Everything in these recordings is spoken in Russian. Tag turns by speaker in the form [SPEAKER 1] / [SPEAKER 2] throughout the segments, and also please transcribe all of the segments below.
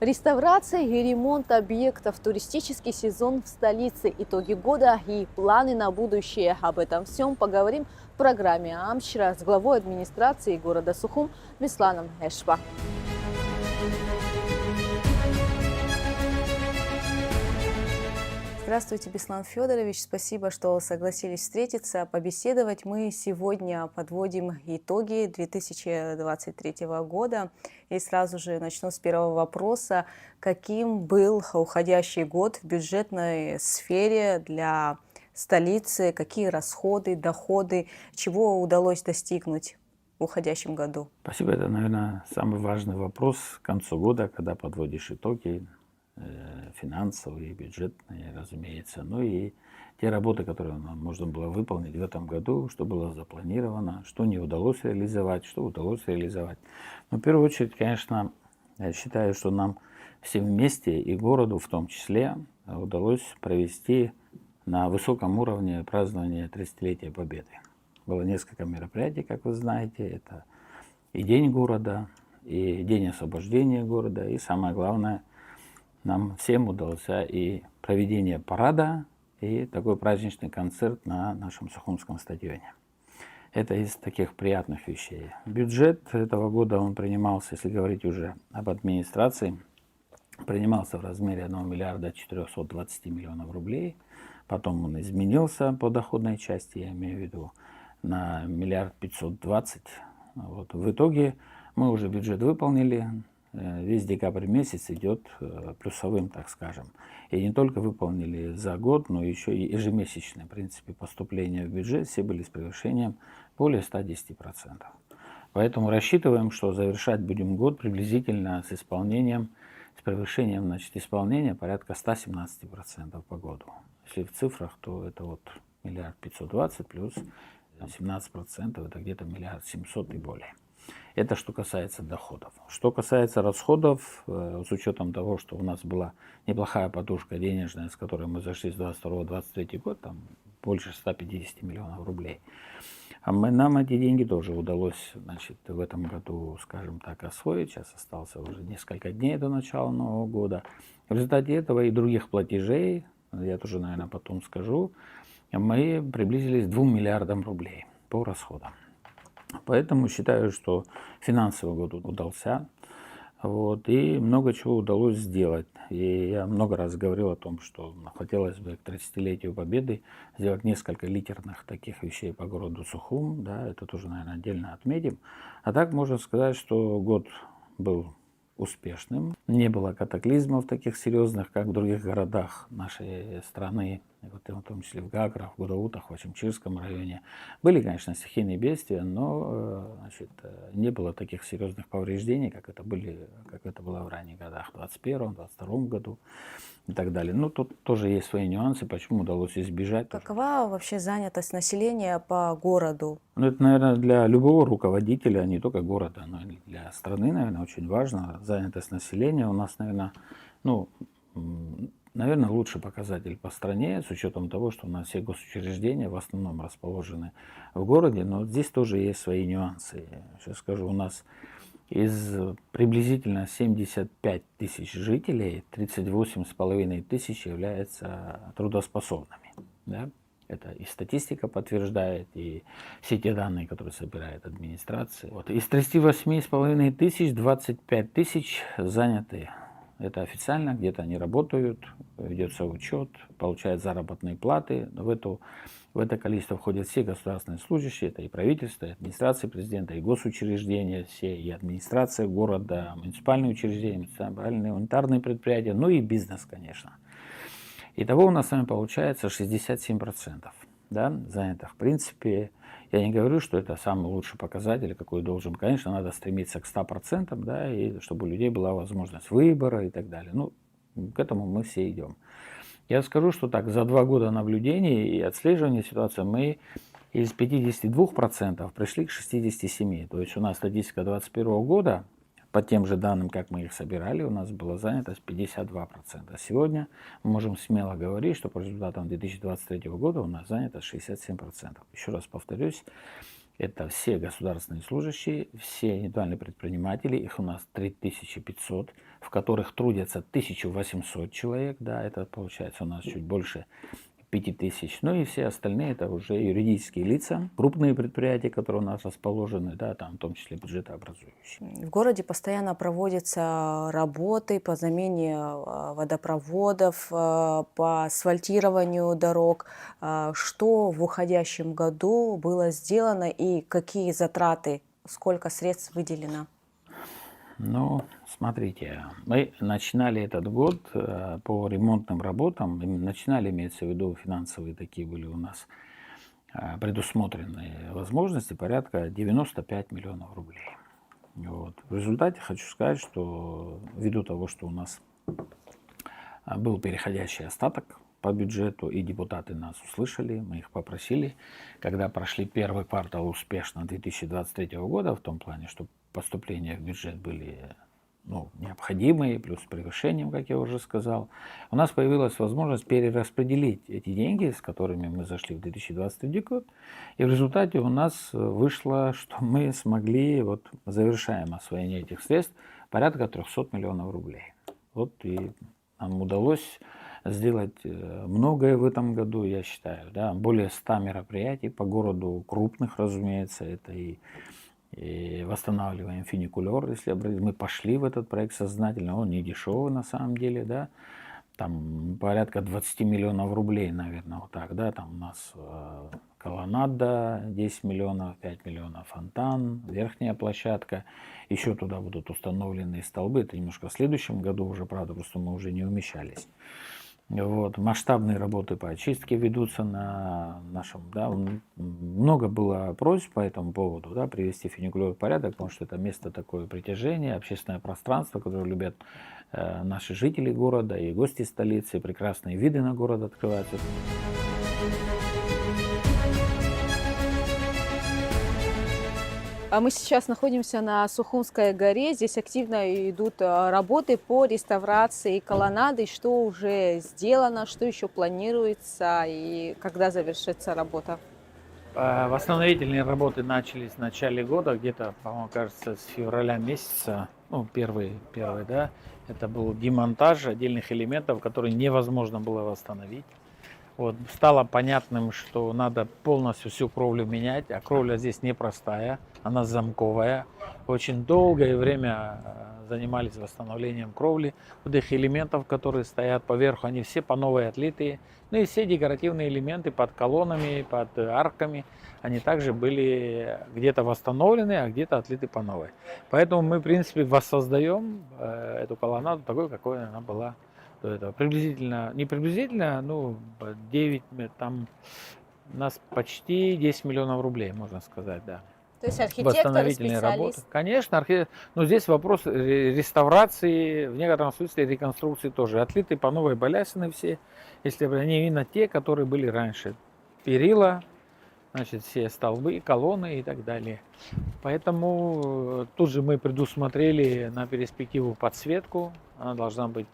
[SPEAKER 1] Реставрация и ремонт объектов, туристический сезон в столице, итоги года и планы на будущее. Об этом всем поговорим в программе «Амчра» с главой администрации города Сухум Бесланом Эшба. Здравствуйте, Беслан Федорович. Спасибо, что согласились встретиться, побеседовать. Мы сегодня подводим итоги 2023 года. И сразу же начну с первого вопроса. Каким был уходящий год в бюджетной сфере для столицы? Какие расходы, доходы? Чего удалось достигнуть в уходящем году?
[SPEAKER 2] Спасибо. Это, наверное, самый важный вопрос к концу года, когда подводишь итоги финансовые, бюджетные, разумеется. Ну и те работы, которые нам можно было выполнить в этом году, что было запланировано, что не удалось реализовать, что удалось реализовать. Но в первую очередь, конечно, я считаю, что нам всем вместе и городу в том числе удалось провести на высоком уровне празднование 30-летия Победы. Было несколько мероприятий, как вы знаете. Это и День города, и День освобождения города, и самое главное, нам всем удалось и проведение парада, и такой праздничный концерт на нашем Сухумском стадионе. Это из таких приятных вещей. Бюджет этого года, он принимался, если говорить уже об администрации, принимался в размере 1 миллиарда 420 миллионов рублей. Потом он изменился по доходной части, я имею в виду, на 1 миллиард 520. Вот. В итоге мы уже бюджет выполнили. Весь декабрь месяц идет плюсовым, так скажем. И не только выполнили за год, но еще и ежемесячные, в принципе, поступления в бюджет все были с превышением более 110%. Поэтому рассчитываем, что завершать будем год приблизительно с исполнением, с превышением, значит, исполнения порядка 117% по году. Если в цифрах, то это вот 1 миллиард 520 плюс 17%, это где-то 1 миллиард 700 и более. Это что касается доходов. Что касается расходов, с учетом того, что у нас была неплохая подушка денежная, с которой мы зашли с 22-23 год, там больше 150 миллионов рублей. Нам эти деньги тоже удалось, значит, в этом году, скажем так, освоить. Сейчас остался уже несколько дней до начала Нового года. В результате этого и других платежей, я тоже, наверное, потом скажу, мы приблизились к 2 миллиардам рублей по расходам. Поэтому считаю, что финансовый год удался, вот, и много чего удалось сделать. И я много раз говорил о том, что хотелось бы к 30-летию Победы сделать несколько литерных таких вещей по городу Сухум. Да, это тоже, наверное, отдельно отметим. А так можно сказать, что год был успешным. Не было катаклизмов таких серьезных, как в других городах нашей страны, вот, в том числе в Гаграх, в Гудаутах, в Ачимчирском районе. Были, конечно, стихийные бедствия, но, значит, не было таких серьезных повреждений, как это было в ранних годах, в 2021-2022 году и так далее. Ну, тут тоже есть свои нюансы, почему удалось избежать.
[SPEAKER 1] Какова вообще занятость населения по городу?
[SPEAKER 2] Ну, это, наверное, для любого руководителя, не только города, но и для страны, наверное, очень важно. Занятость населения у нас, наверное, лучший показатель по стране, с учетом того, что у нас все госучреждения в основном расположены в городе, но здесь тоже есть свои нюансы. Сейчас скажу, у нас из приблизительно 75 тысяч жителей 38,5 тысяч являются трудоспособными. Да? Это и статистика подтверждает, и все те данные, которые собирает администрация. Вот. Из 38,5 тысяч 25 тысяч заняты. Это официально, где-то они работают, ведется учет, получают заработные платы. В это количество входят все государственные служащие, это и правительство, и администрация президента, и госучреждения все, и администрация города, муниципальные учреждения, муниципальные унитарные предприятия, ну и бизнес, конечно. Итого у нас с вами получается 67%, да, занятых. В принципе, я не говорю, что это самый лучший показатель, какой должен. Конечно, надо стремиться к 100%, да, и чтобы у людей была возможность выбора и так далее. Ну, к этому мы все идем. Я скажу, что так, за 2 года наблюдений и отслеживания ситуации мы из 52% пришли к 67%. То есть у нас статистика 2021 года, по тем же данным, как мы их собирали, у нас была занятость 52%. Сегодня мы можем смело говорить, что по результатам 2023 года у нас занятость 67%. Еще раз повторюсь, Это все государственные служащие, все индивидуальные предприниматели, их у нас 3500, в которых трудятся 1800 человек, да, это получается у нас чуть больше 5000. Ну и все остальные это уже юридические лица, крупные предприятия, которые у нас расположены, да, там в том числе бюджетообразующие.
[SPEAKER 1] В городе постоянно проводятся работы по замене водопроводов, по асфальтированию дорог. Что в уходящем году было сделано и какие затраты, сколько средств выделено?
[SPEAKER 2] Ну, смотрите, мы начинали этот год по ремонтным работам, начинали, имеется в виду, финансовые такие были у нас предусмотренные возможности, порядка 95 миллионов рублей. Вот. В результате хочу сказать, что ввиду того, что у нас был переходящий остаток по бюджету, и депутаты нас услышали, мы их попросили, когда прошли первый квартал успешно 2023 года, в том плане, что поступления в бюджет были необходимые, плюс с превышением, как я уже сказал, у нас появилась возможность перераспределить эти деньги, с которыми мы зашли в 2023 год, и в результате у нас вышло, что мы смогли, завершаем освоение этих средств, порядка 300 миллионов рублей. Вот и нам удалось сделать многое в этом году, я считаю, да, более 100 мероприятий по городу, крупных, разумеется, это и восстанавливаем фуникулер, если мы пошли в этот проект сознательно, он не дешевый на самом деле, да, там порядка 20 миллионов рублей, наверное, вот так, да, там у нас колоннада 10 миллионов, 5 миллионов фонтан, верхняя площадка, еще туда будут установлены столбы, это немножко в следующем году уже, правда, просто мы уже не умещались. Вот, масштабные работы по очистке ведутся на нашем, да, много было просьб по этому поводу, да, привести фуникулер в порядок, потому что это место такое притяжения, общественное пространство, которое любят наши жители города и гости столицы, прекрасные виды на город открываются.
[SPEAKER 1] Мы сейчас находимся на Сухумской горе. Здесь активно идут работы по реставрации колоннады. Что уже сделано, что еще планируется и когда завершится работа?
[SPEAKER 2] Восстановительные работы начались в начале года, где-то, по-моему, кажется, с февраля месяца, первый, да, это был демонтаж отдельных элементов, которые невозможно было восстановить. Вот, стало понятным, что надо полностью всю кровлю менять, а кровля здесь непростая, она замковая. Очень долгое время занимались восстановлением кровли. Вот их элементов, которые стоят поверху, они все по новой отлитые. Ну и все декоративные элементы под колоннами, под арками, они также были где-то восстановлены, а где-то отлиты по новой. Поэтому мы, в принципе, воссоздаем эту колоннаду такой, какой она была. Это приблизительно, не приблизительно, 9, там у нас почти 10 миллионов рублей, можно сказать, да.
[SPEAKER 1] То есть архитектор,
[SPEAKER 2] работы. Конечно, но здесь вопрос реставрации, в некотором смысле реконструкции тоже. Отлиты по новой балясины все, если бы они именно те, которые были раньше. Перила, значит, все столбы, колонны и так далее. Поэтому тут же мы предусмотрели на перспективу подсветку. Она должна быть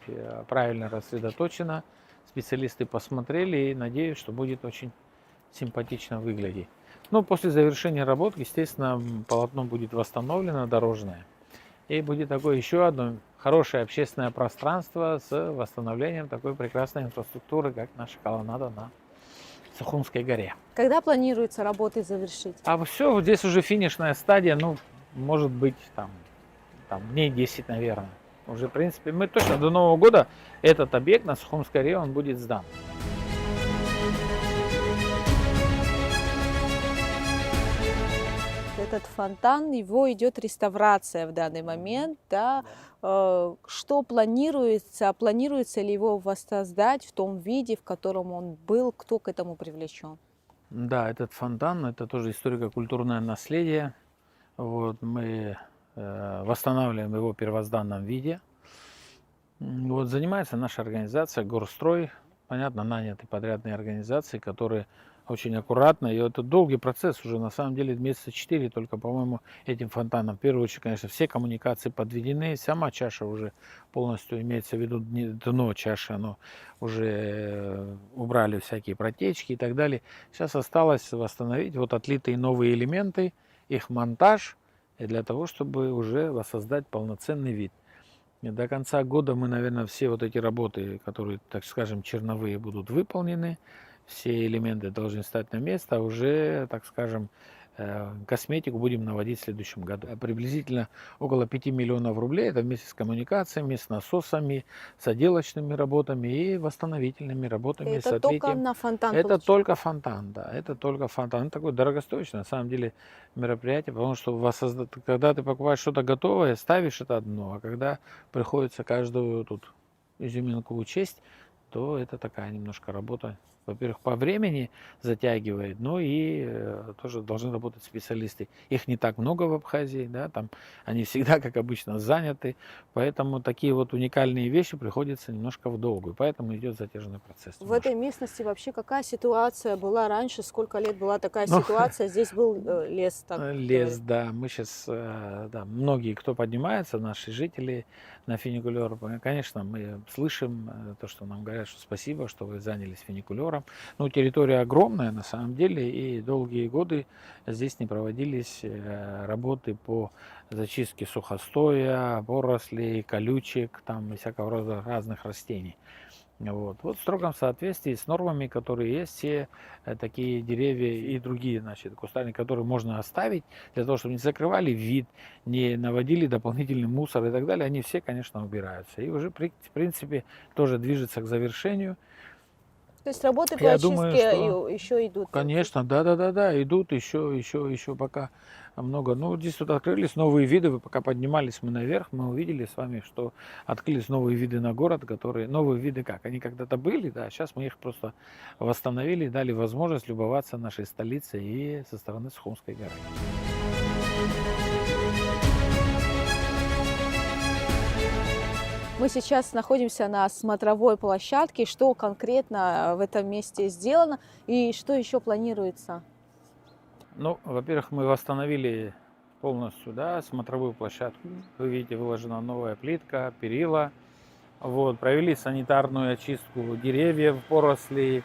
[SPEAKER 2] правильно рассредоточена. Специалисты посмотрели и надеюсь, что будет очень симпатично выглядеть. Но после завершения работ, естественно, полотно будет восстановлено, дорожное. И будет такое еще одно хорошее общественное пространство с восстановлением такой прекрасной инфраструктуры, как наша колоннада на Сухумской горе.
[SPEAKER 1] Когда планируется работы завершить?
[SPEAKER 2] А все, здесь уже финишная стадия, может быть, там дней 10, наверное. Уже, в принципе, мы точно до Нового года этот объект на Сухумской горе, он будет сдан.
[SPEAKER 1] Этот фонтан, его идет реставрация в данный момент, да? Что планируется? Планируется ли его воссоздать в том виде, в котором он был? Кто к этому привлечен?
[SPEAKER 2] Да, этот фонтан, это тоже историко-культурное наследие. Вот, мы восстанавливаем его в первозданном виде. Вот, занимается наша организация Горстрой, понятно, нанятые подрядные организации, которые
[SPEAKER 3] очень аккуратно. И это долгий процесс уже, на самом деле, месяца 4 только, по-моему, этим фонтаном. В первую очередь, конечно, все коммуникации подведены, сама чаша уже полностью, имеется в виду дно чаши, оно уже убрали всякие протечки и так далее. Сейчас осталось восстановить вот отлитые новые элементы, их монтаж, и для того, чтобы уже воссоздать полноценный вид. И до конца года мы, наверное, все вот эти работы, которые, так скажем, черновые, будут выполнены. Все элементы должны стать на место, а уже, так скажем, косметику будем наводить в следующем году. Приблизительно около 5 миллионов рублей. Это вместе с коммуникациями, с насосами, с отделочными работами и восстановительными работами.
[SPEAKER 1] Это
[SPEAKER 3] с
[SPEAKER 1] только
[SPEAKER 3] отлитием.
[SPEAKER 1] на фонтан
[SPEAKER 3] Это
[SPEAKER 1] получается?
[SPEAKER 3] только фонтан, да. Это только фонтан. Это такое дорогостоящее, на самом деле, мероприятие, потому что когда ты покупаешь что-то готовое, ставишь это одно, а когда приходится каждую тут изюминку учесть, то это такая немножко работа. Во-первых, по времени затягивает, но и тоже должны работать специалисты. Их не так много в Абхазии, да, там они всегда, как обычно, заняты, поэтому такие вот уникальные вещи приходится немножко в долгую, поэтому идет затяжной процесс.
[SPEAKER 1] В этой местности вообще какая ситуация была раньше? Сколько лет была такая
[SPEAKER 3] Ну,
[SPEAKER 1] ситуация? Здесь был лес, так
[SPEAKER 3] Лес,
[SPEAKER 1] говорят.
[SPEAKER 3] да. Мы сейчас, да, многие, кто поднимается, наши жители на фуникулер, конечно, мы слышим то, что нам говорят, что спасибо, что вы занялись фуникулером. Ну, территория огромная на самом деле, и долгие годы здесь не проводились работы по зачистке сухостоя, порослей, колючек, там и всякого рода разных растений. Вот в строгом соответствии с нормами, которые есть, все такие деревья и другие, значит, кустарники, которые можно оставить для того, чтобы не закрывали вид, не наводили дополнительный мусор и так далее, они все, конечно, убираются. И уже, в принципе, тоже движется к завершению.
[SPEAKER 1] То есть работы по
[SPEAKER 3] Я
[SPEAKER 1] очистке
[SPEAKER 3] думаю, что,
[SPEAKER 1] еще идут?
[SPEAKER 3] конечно, да, идут еще пока много. Ну, здесь тут открылись новые виды. Вы пока поднимались мы наверх, мы увидели с вами, что открылись новые виды на город, которые, новые виды как? Они когда-то были, да, сейчас мы их просто восстановили, дали возможность любоваться нашей столицей и со стороны Сухумской горы.
[SPEAKER 1] Мы сейчас находимся на смотровой площадке. Что конкретно в этом месте сделано и что еще планируется?
[SPEAKER 3] Ну, во-первых, мы восстановили полностью, да, смотровую площадку. Вы видите, выложена новая плитка, перила. Вот, провели санитарную очистку деревьев, порослей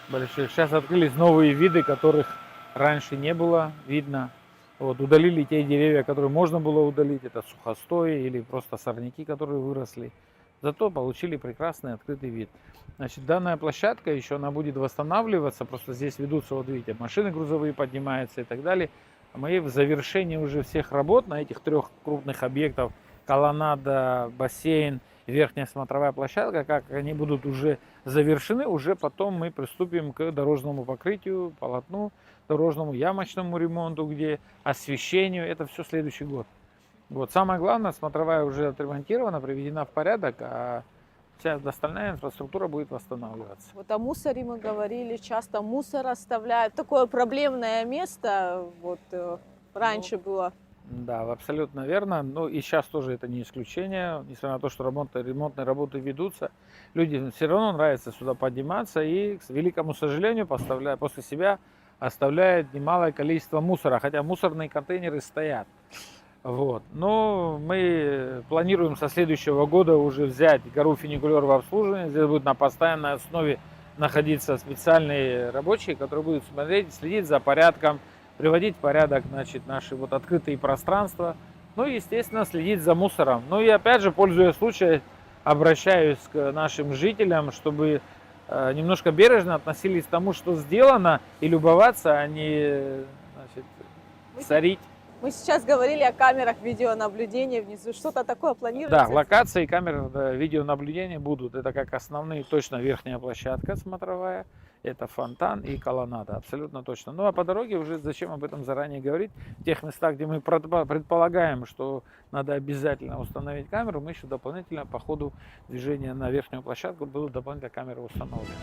[SPEAKER 3] больших. Сейчас открылись новые виды, которых раньше не было видно. Вот, удалили те деревья, которые можно было удалить. Это сухостои или просто сорняки, которые выросли. Зато получили прекрасный открытый вид. Значит, данная площадка еще она будет восстанавливаться. Просто здесь ведутся, вот видите, машины грузовые поднимаются и так далее. Мы в завершении уже всех работ на этих 3 крупных объектов: колоннада, бассейн, верхняя смотровая площадка, как они будут уже завершены, уже потом мы приступим к дорожному покрытию, полотну, дорожному ямочному ремонту, где освещению. Это все следующий год. Вот. Самое главное, смотровая уже отремонтирована, приведена в порядок, а вся остальная инфраструктура будет восстанавливаться.
[SPEAKER 1] Вот о мусоре мы говорили, часто мусор оставляют. Такое проблемное место вот раньше было.
[SPEAKER 3] Да, абсолютно верно. Ну и сейчас тоже это не исключение. Несмотря на то, что ремонтные работы ведутся, людям все равно нравится сюда подниматься и, к великому сожалению, после себя оставляет немалое количество мусора, хотя мусорные контейнеры стоят. Вот. Но мы планируем со следующего года уже взять гору фуникулер в обслуживание. Здесь будут на постоянной основе находиться специальные рабочие, которые будут смотреть, следить за порядком, приводить в порядок, значит, наши вот открытые пространства. Ну и, естественно, следить за мусором. Ну и опять же, пользуясь случаем, обращаюсь к нашим жителям, чтобы немножко бережно относились к тому, что сделано, и любоваться, а не, значит, сорить.
[SPEAKER 1] Мы сейчас говорили о камерах видеонаблюдения внизу. Что-то такое планируется?
[SPEAKER 3] Да, локации камер видеонаблюдения будут. Это как основные, точно верхняя площадка смотровая, это фонтан и колоннада, абсолютно точно. Ну а по дороге уже зачем об этом заранее говорить? В тех местах, где мы предполагаем, что надо обязательно установить камеру, мы еще дополнительно по ходу движения на верхнюю площадку будут дополнительно камеры установлены.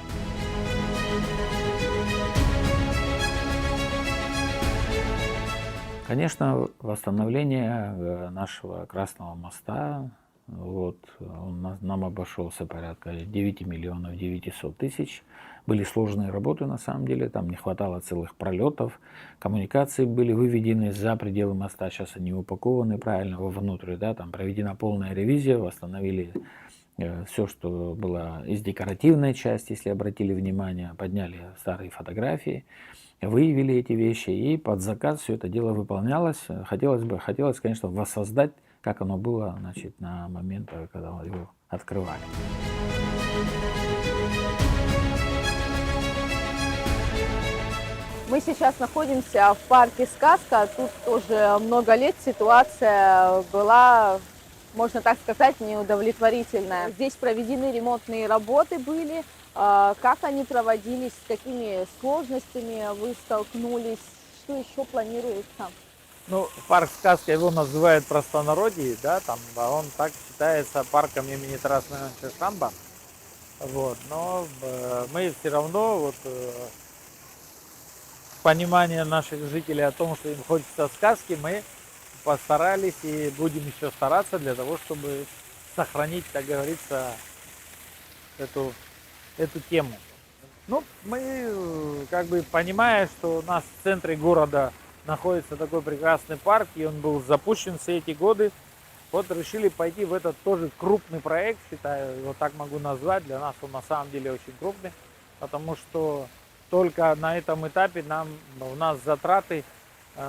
[SPEAKER 3] Конечно, восстановление нашего Красного моста
[SPEAKER 2] Вот, он нам обошелся порядка 9 миллионов 900 тысяч. Были сложные работы на самом деле, там не хватало целых пролетов. Коммуникации были выведены за пределы моста, сейчас они упакованы правильно вовнутрь, да, там проведена полная ревизия, восстановили все, что было из декоративной части, если обратили внимание, подняли старые фотографии, выявили эти вещи, и под заказ все это дело выполнялось. Хотелось, конечно, воссоздать, как оно было, значит, на момент, когда его открывали.
[SPEAKER 1] Мы сейчас находимся в парке «Сказка». Тут тоже много лет ситуация была, можно так сказать, неудовлетворительная. Здесь проведены ремонтные работы были. Как они проводились, с какими сложностями вы столкнулись, что еще планируется?
[SPEAKER 3] Ну, парк «Сказка», его называют простонародье, да, там, а он так считается парком имени Тараса Ивановича Шамба. Вот, но мы все равно, вот, понимание наших жителей о том, что им хочется сказки, мы постарались и будем еще стараться для того, чтобы сохранить, как говорится, эту тему. Ну, мы как бы понимая, что у нас в центре города находится такой прекрасный парк, и он был запущен все эти годы, вот решили пойти в этот тоже крупный проект, считаю, его так могу назвать, для нас он на самом деле очень крупный, потому что только на этом этапе у нас затраты,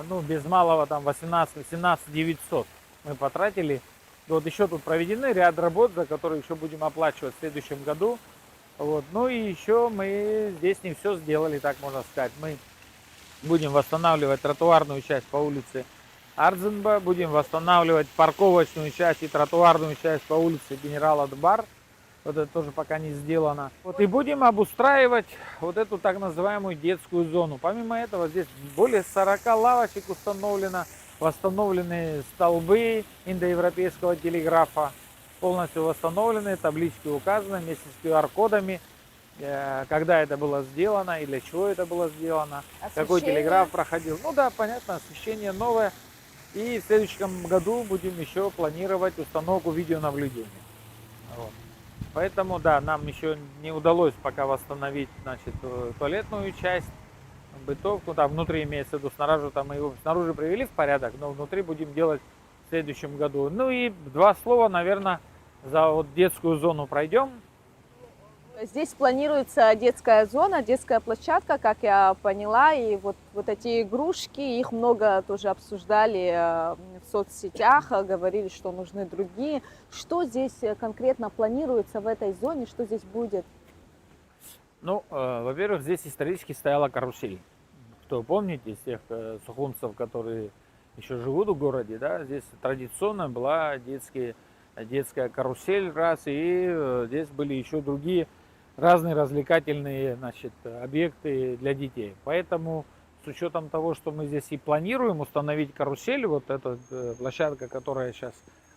[SPEAKER 3] ну, без малого там 17 900 мы потратили. Вот еще тут проведены ряд работ, за которые еще будем оплачивать в следующем году. Вот. Ну и еще мы здесь не все сделали, так можно сказать. Мы будем восстанавливать тротуарную часть по улице Ардзенба, будем восстанавливать парковочную часть и тротуарную часть по улице Генерала Дбар. Вот это тоже пока не сделано. Вот, и будем обустраивать вот эту так называемую детскую зону. Помимо этого здесь более 40 лавочек установлено, восстановлены столбы индоевропейского телеграфа, полностью восстановлены, таблички указаны вместе с QR-кодами, когда это было сделано и для чего это было сделано, какой телеграф проходил. Ну да, понятно, освещение новое. И в следующем году будем еще планировать установку видеонаблюдения. Вот. Поэтому, да, нам еще не удалось пока восстановить, значит, туалетную часть, бытовку. Там внутри имеется в виду, снаружи там мы его снаружи привели в порядок, но внутри будем делать в следующем году. Ну и два слова, наверное, за вот детскую зону пройдем.
[SPEAKER 1] Здесь планируется детская зона, детская площадка, как я поняла, и вот эти игрушки, их много тоже обсуждали в соцсетях, говорили, что нужны другие. Что здесь конкретно планируется в этой зоне, что здесь будет?
[SPEAKER 3] Ну, во-первых, здесь исторически стояла карусель. Кто помните, из тех сухумцев, которые еще живут в городе, да, здесь традиционно была детская карусель раз, и здесь были еще другие разные развлекательные, значит, объекты для детей. Поэтому с учетом того, что мы здесь и планируем установить карусель, вот эта площадка, которая сейчас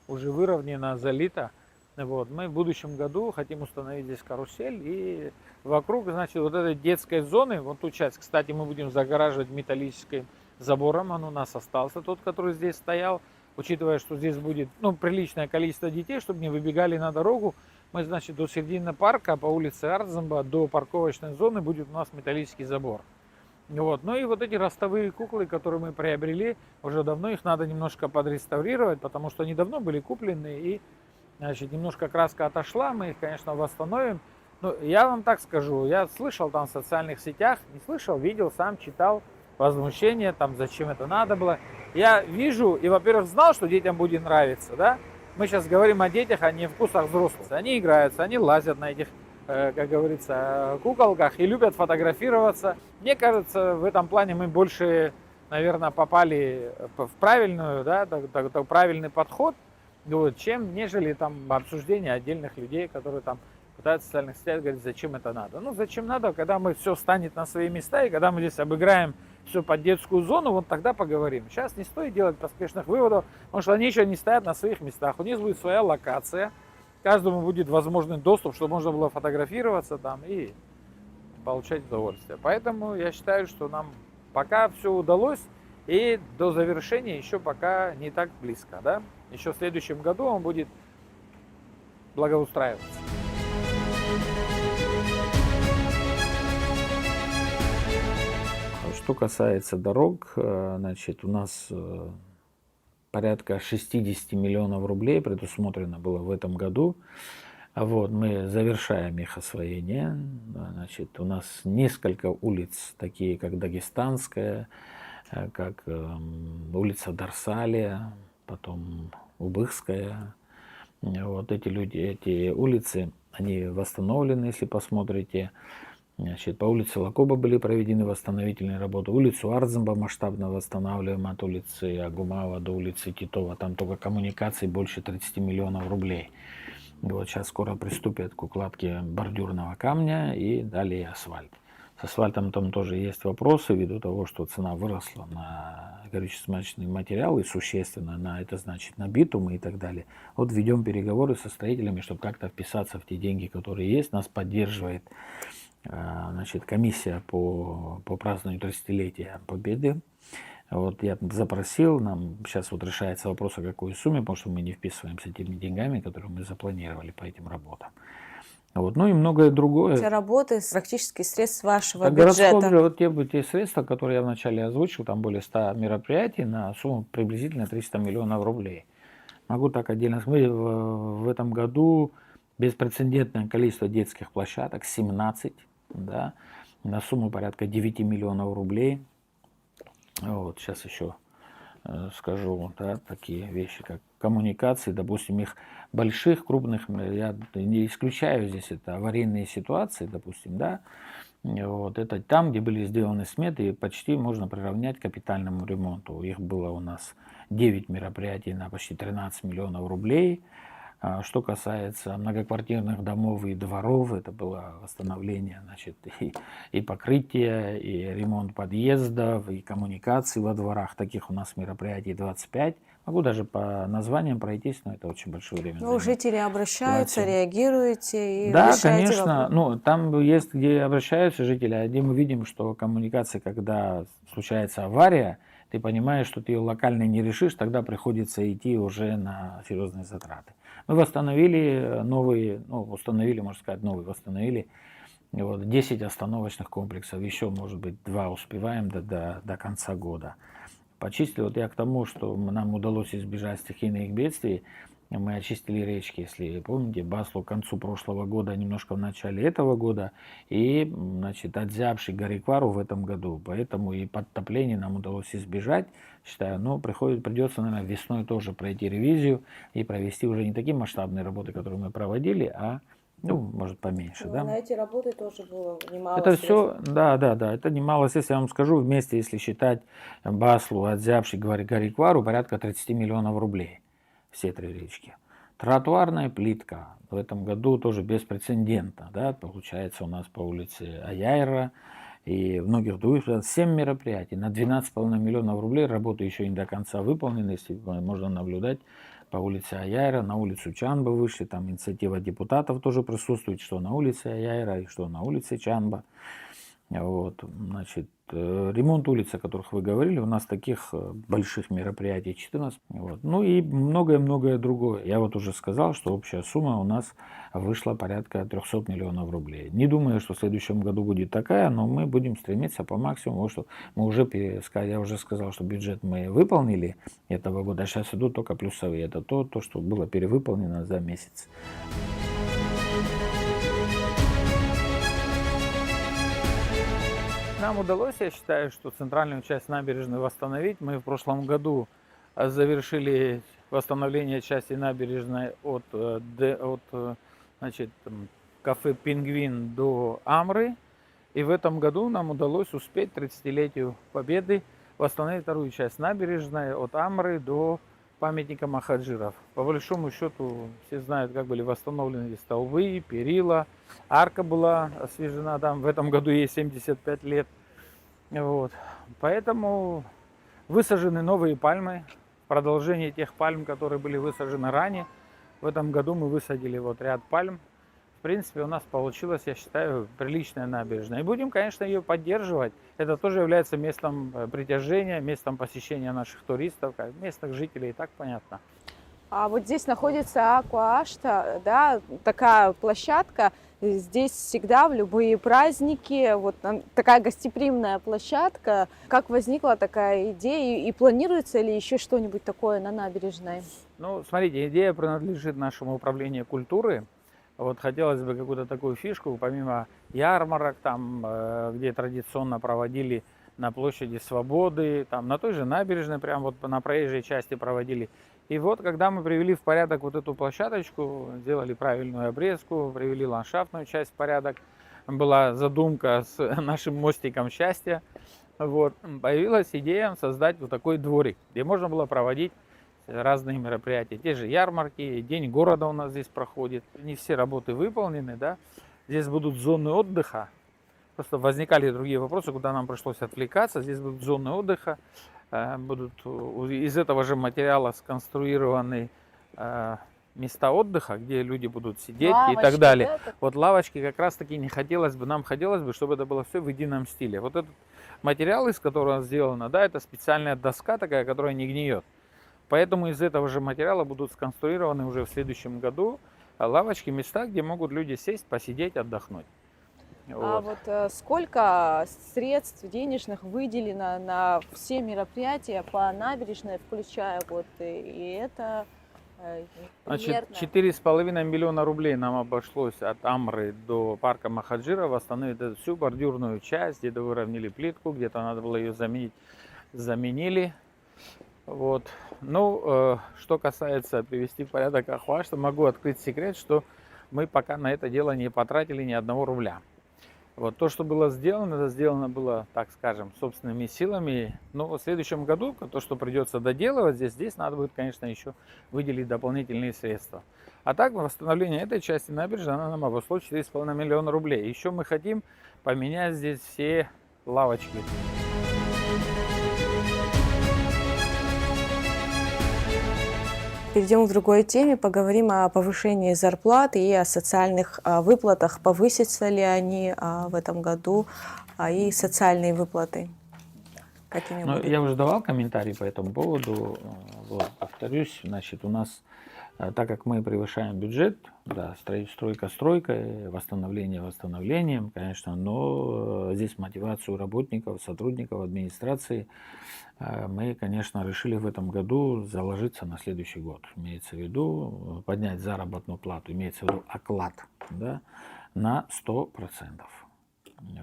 [SPEAKER 3] уже выровнена, залита, вот, мы в будущем году хотим установить здесь карусель, и вокруг, значит, вот этой детской зоны, вот ту часть, кстати, мы будем загораживать металлическим забором, он у нас остался, тот, который здесь стоял, учитывая, что здесь будет, ну, приличное количество детей, чтобы не выбегали на дорогу. Мы, значит, до середины парка по улице Ардзенба до парковочной зоны будет у нас металлический забор. Вот. Ну и вот эти ростовые куклы, которые мы приобрели, уже давно их надо немножко подреставрировать, потому что они давно были куплены, и, значит, немножко краска отошла, мы их, конечно, восстановим. Но я вам так скажу, я слышал там в социальных сетях, не слышал, видел, сам читал возмущение, там, зачем это надо было. Я вижу и, во-первых, знал, что детям будет нравиться, да. Мы сейчас говорим о детях, а не о вкусах взрослых. Они играются, они лазят на этих, как говорится, куколках и любят фотографироваться. Мне кажется, в этом плане мы больше, наверное, попали в правильную, да, правильный подход, вот, чем нежели там обсуждение отдельных людей, которые там пытаются в социальных сетях говорить, зачем это надо. Ну, зачем надо, когда мы все станет на свои места, и когда мы здесь обыграем все под детскую зону, вот тогда поговорим. Сейчас не стоит делать поспешных выводов, потому что они еще не стоят на своих местах. У них будет своя локация, каждому будет возможный доступ, чтобы можно было фотографироваться там и получать удовольствие. Поэтому я считаю, что нам пока все удалось, и до завершения еще пока не так близко. Да? Еще в следующем году он будет благоустраиваться.
[SPEAKER 2] Что касается дорог, значит, у нас порядка 60 миллионов рублей предусмотрено было в этом году. Вот, мы завершаем их освоение. Значит, у нас несколько улиц, такие как Дагестанская, как улица Дарсалия, потом Убыхская. Вот эти улицы, они восстановлены, если посмотрите. Значит, по улице Лакоба были проведены восстановительные работы. Улицу Арзамба масштабно восстанавливаем от улицы Агумава до улицы Титова. Там только коммуникаций больше 30 миллионов рублей. И вот сейчас скоро приступят к укладке бордюрного камня и далее асфальт. С асфальтом там тоже есть вопросы, ввиду того, что цена выросла на горюче-смазочный материал и существенно на это, значит, на битумы и так далее. Вот ведем переговоры со строителями, чтобы как-то вписаться в те деньги, которые есть. Нас поддерживает, значит, комиссия по празднованию 30-летия Победы. Вот я запросил, нам сейчас вот решается вопрос, о какой сумме, потому что мы не вписываемся теми деньгами, которые мы запланировали по этим работам. Вот, ну и многое другое.
[SPEAKER 1] Эти работы практически средств вашего
[SPEAKER 2] Так,
[SPEAKER 1] бюджета.
[SPEAKER 2] городской бюджет, те средства, которые я вначале озвучил, там более 100 мероприятий на сумму приблизительно 300 миллионов рублей. Могу так отдельно сказать, в этом году беспрецедентное количество детских площадок, 17, да, на сумму порядка 9 миллионов рублей. Вот, сейчас еще скажу, да, такие вещи, как коммуникации, допустим, их больших, крупных, я не исключаю здесь, это аварийные ситуации, допустим, да, вот, это там, где были сделаны сметы, и почти можно приравнять к капитальному ремонту. Их было у нас 9 мероприятий на почти 13 миллионов рублей. Что касается многоквартирных домов и дворов, это было восстановление, значит, и покрытие, и ремонт подъездов, и коммуникаций во дворах. Таких у нас мероприятий 25. Могу даже по названиям пройтись, но это очень большое время.
[SPEAKER 1] Ну, жители обращаются,
[SPEAKER 2] 27.
[SPEAKER 1] реагируете и
[SPEAKER 2] Да,
[SPEAKER 1] решаете
[SPEAKER 2] конечно.
[SPEAKER 1] вопрос.
[SPEAKER 2] Ну, там есть, где обращаются жители, а где мы видим, что коммуникация, когда случается авария, ты понимаешь, что ты ее локально не решишь, тогда приходится идти уже на серьезные затраты. Мы восстановили восстановили вот, 10 остановочных комплексов, еще, может быть, 2 успеваем до конца года. Почистили, вот я к тому, что нам удалось избежать стихийных бедствий. Мы очистили речки, если помните, Баслу к концу прошлого года, немножко в начале этого года, и, значит, Адзябши, Гариквару в этом году. Поэтому и подтопление нам удалось избежать, считаю. Но придется, наверное, весной тоже пройти ревизию и провести уже не такие масштабные работы, которые мы проводили, а, ну, может, поменьше. Да?
[SPEAKER 1] На эти работы тоже было немало
[SPEAKER 2] Это
[SPEAKER 1] средств.
[SPEAKER 2] все, да, это немало средств, я вам скажу, вместе, если считать Баслу, Адзябши, Гариквару, порядка 30 миллионов рублей. Все 3 речки. Тротуарная плитка в этом году тоже беспрецедентно, да, получается у нас по улице Аяйра и многих других, 7 мероприятий на 12,5 миллионов рублей, работы еще не до конца выполнены, если можно наблюдать по улице Аяйра, на улицу Чанба вышли, там инициатива депутатов тоже присутствует, что на улице Аяйра и что на улице Чанба. Вот, значит, ремонт улиц, о которых вы говорили, у нас таких больших мероприятий 14. Вот. Ну и многое-многое другое. Я вот уже сказал, что общая сумма у нас вышла порядка 300 миллионов рублей. Не думаю, что в следующем году будет такая, но мы будем стремиться по максимуму. Что мы я уже сказал, что бюджет мы выполнили этого года, а сейчас идут только плюсовые. Это то, что было перевыполнено за месяц.
[SPEAKER 3] Нам удалось, я считаю, что центральную часть набережной восстановить. Мы в прошлом году завершили восстановление части набережной от значит, кафе «Пингвин» до Амры. И в этом году нам удалось успеть 30-летию Победы восстановить вторую часть набережной от Амры до памятника Махаджиров. По большому счету, все знают, как были восстановлены столбы, перила. Арка была освежена там. В этом году ей 75 лет. Вот. Поэтому высажены новые пальмы. Продолжение тех пальм, которые были высажены ранее. В этом году мы высадили вот ряд пальм. В принципе, у нас получилась, я считаю, приличная набережная. И будем, конечно, ее поддерживать. Это тоже является местом притяжения, местом посещения наших туристов, как местных жителей, и так понятно.
[SPEAKER 1] А вот здесь находится Аква-Ашта, да, такая площадка. Здесь всегда в любые праздники вот такая гостеприимная площадка. Как возникла такая идея и планируется ли еще что-нибудь такое на набережной?
[SPEAKER 3] Ну, смотрите, идея принадлежит нашему управлению культуры. Вот хотелось бы какую-то такую фишку, помимо ярмарок, там, где традиционно проводили на площади Свободы, там на той же набережной, прям вот на проезжей части проводили. И вот, когда мы привели в порядок вот эту площадочку, сделали правильную обрезку, привели ландшафтную часть в порядок, была задумка с нашим мостиком счастья, вот, появилась идея создать вот такой дворик, где можно было проводить разные мероприятия. Те же ярмарки, День города у нас здесь проходит. Не все работы выполнены, да. Здесь будут зоны отдыха. Просто возникали другие вопросы, куда нам пришлось отвлекаться. Здесь будут зоны отдыха. Будут из этого же материала сконструированы места отдыха, где люди будут сидеть
[SPEAKER 1] Лавочки,
[SPEAKER 3] и так далее.
[SPEAKER 1] да,
[SPEAKER 3] Вот лавочки как раз таки не хотелось бы, нам хотелось бы, чтобы это было все в едином стиле. Вот этот материал, из которого сделано, да, это специальная доска такая, которая не гниет. Поэтому из этого же материала будут сконструированы уже в следующем году лавочки, места, где могут люди сесть, посидеть, отдохнуть.
[SPEAKER 1] А вот сколько средств денежных выделено на все мероприятия по набережной, включая вот и это
[SPEAKER 3] Значит,
[SPEAKER 1] примерно?
[SPEAKER 3] 4,5 миллиона рублей нам обошлось от Амры до парка Махаджира восстановить эту всю бордюрную часть, где-то выровняли плитку, где-то надо было ее заменить, заменили. Вот. Ну, что касается привести в порядок Аква-Ашта, могу открыть секрет, что мы пока на это дело не потратили ни 1 рубля. Вот то, что было сделано, это сделано было, так скажем, собственными силами. Но в следующем году, то, что придется доделывать, здесь надо будет, конечно, еще выделить дополнительные средства. А так, восстановление этой части набережной, она нам обошло 4,5 миллиона рублей. Еще мы хотим поменять здесь все лавочки.
[SPEAKER 1] Перейдем к другой теме, поговорим о повышении зарплат и о социальных выплатах. Повысятся ли они в этом году и социальные выплаты? Какими
[SPEAKER 2] Ну,
[SPEAKER 1] будут?
[SPEAKER 2] я уже давал комментарий по этому поводу. Вот, повторюсь, значит, у нас, так как мы превышаем бюджет, да, стройка стройкой, восстановление восстановлением, конечно, но здесь мотивацию работников, сотрудников администрации мы, конечно, решили в этом году заложиться на следующий год. Имеется в виду поднять заработную плату, имеется в виду оклад, да, на 100%.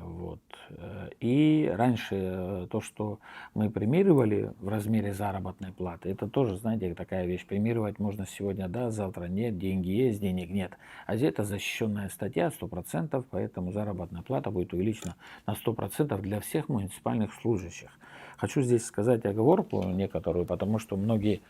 [SPEAKER 2] Вот. И раньше то, что мы премировали в размере заработной платы, это тоже, знаете, такая вещь. Премировать можно сегодня, да, завтра нет, деньги есть, денег нет. А здесь это защищенная статья 100%, поэтому заработная плата будет увеличена на 100% для всех муниципальных служащих. Хочу здесь сказать оговорку некоторую, потому что многие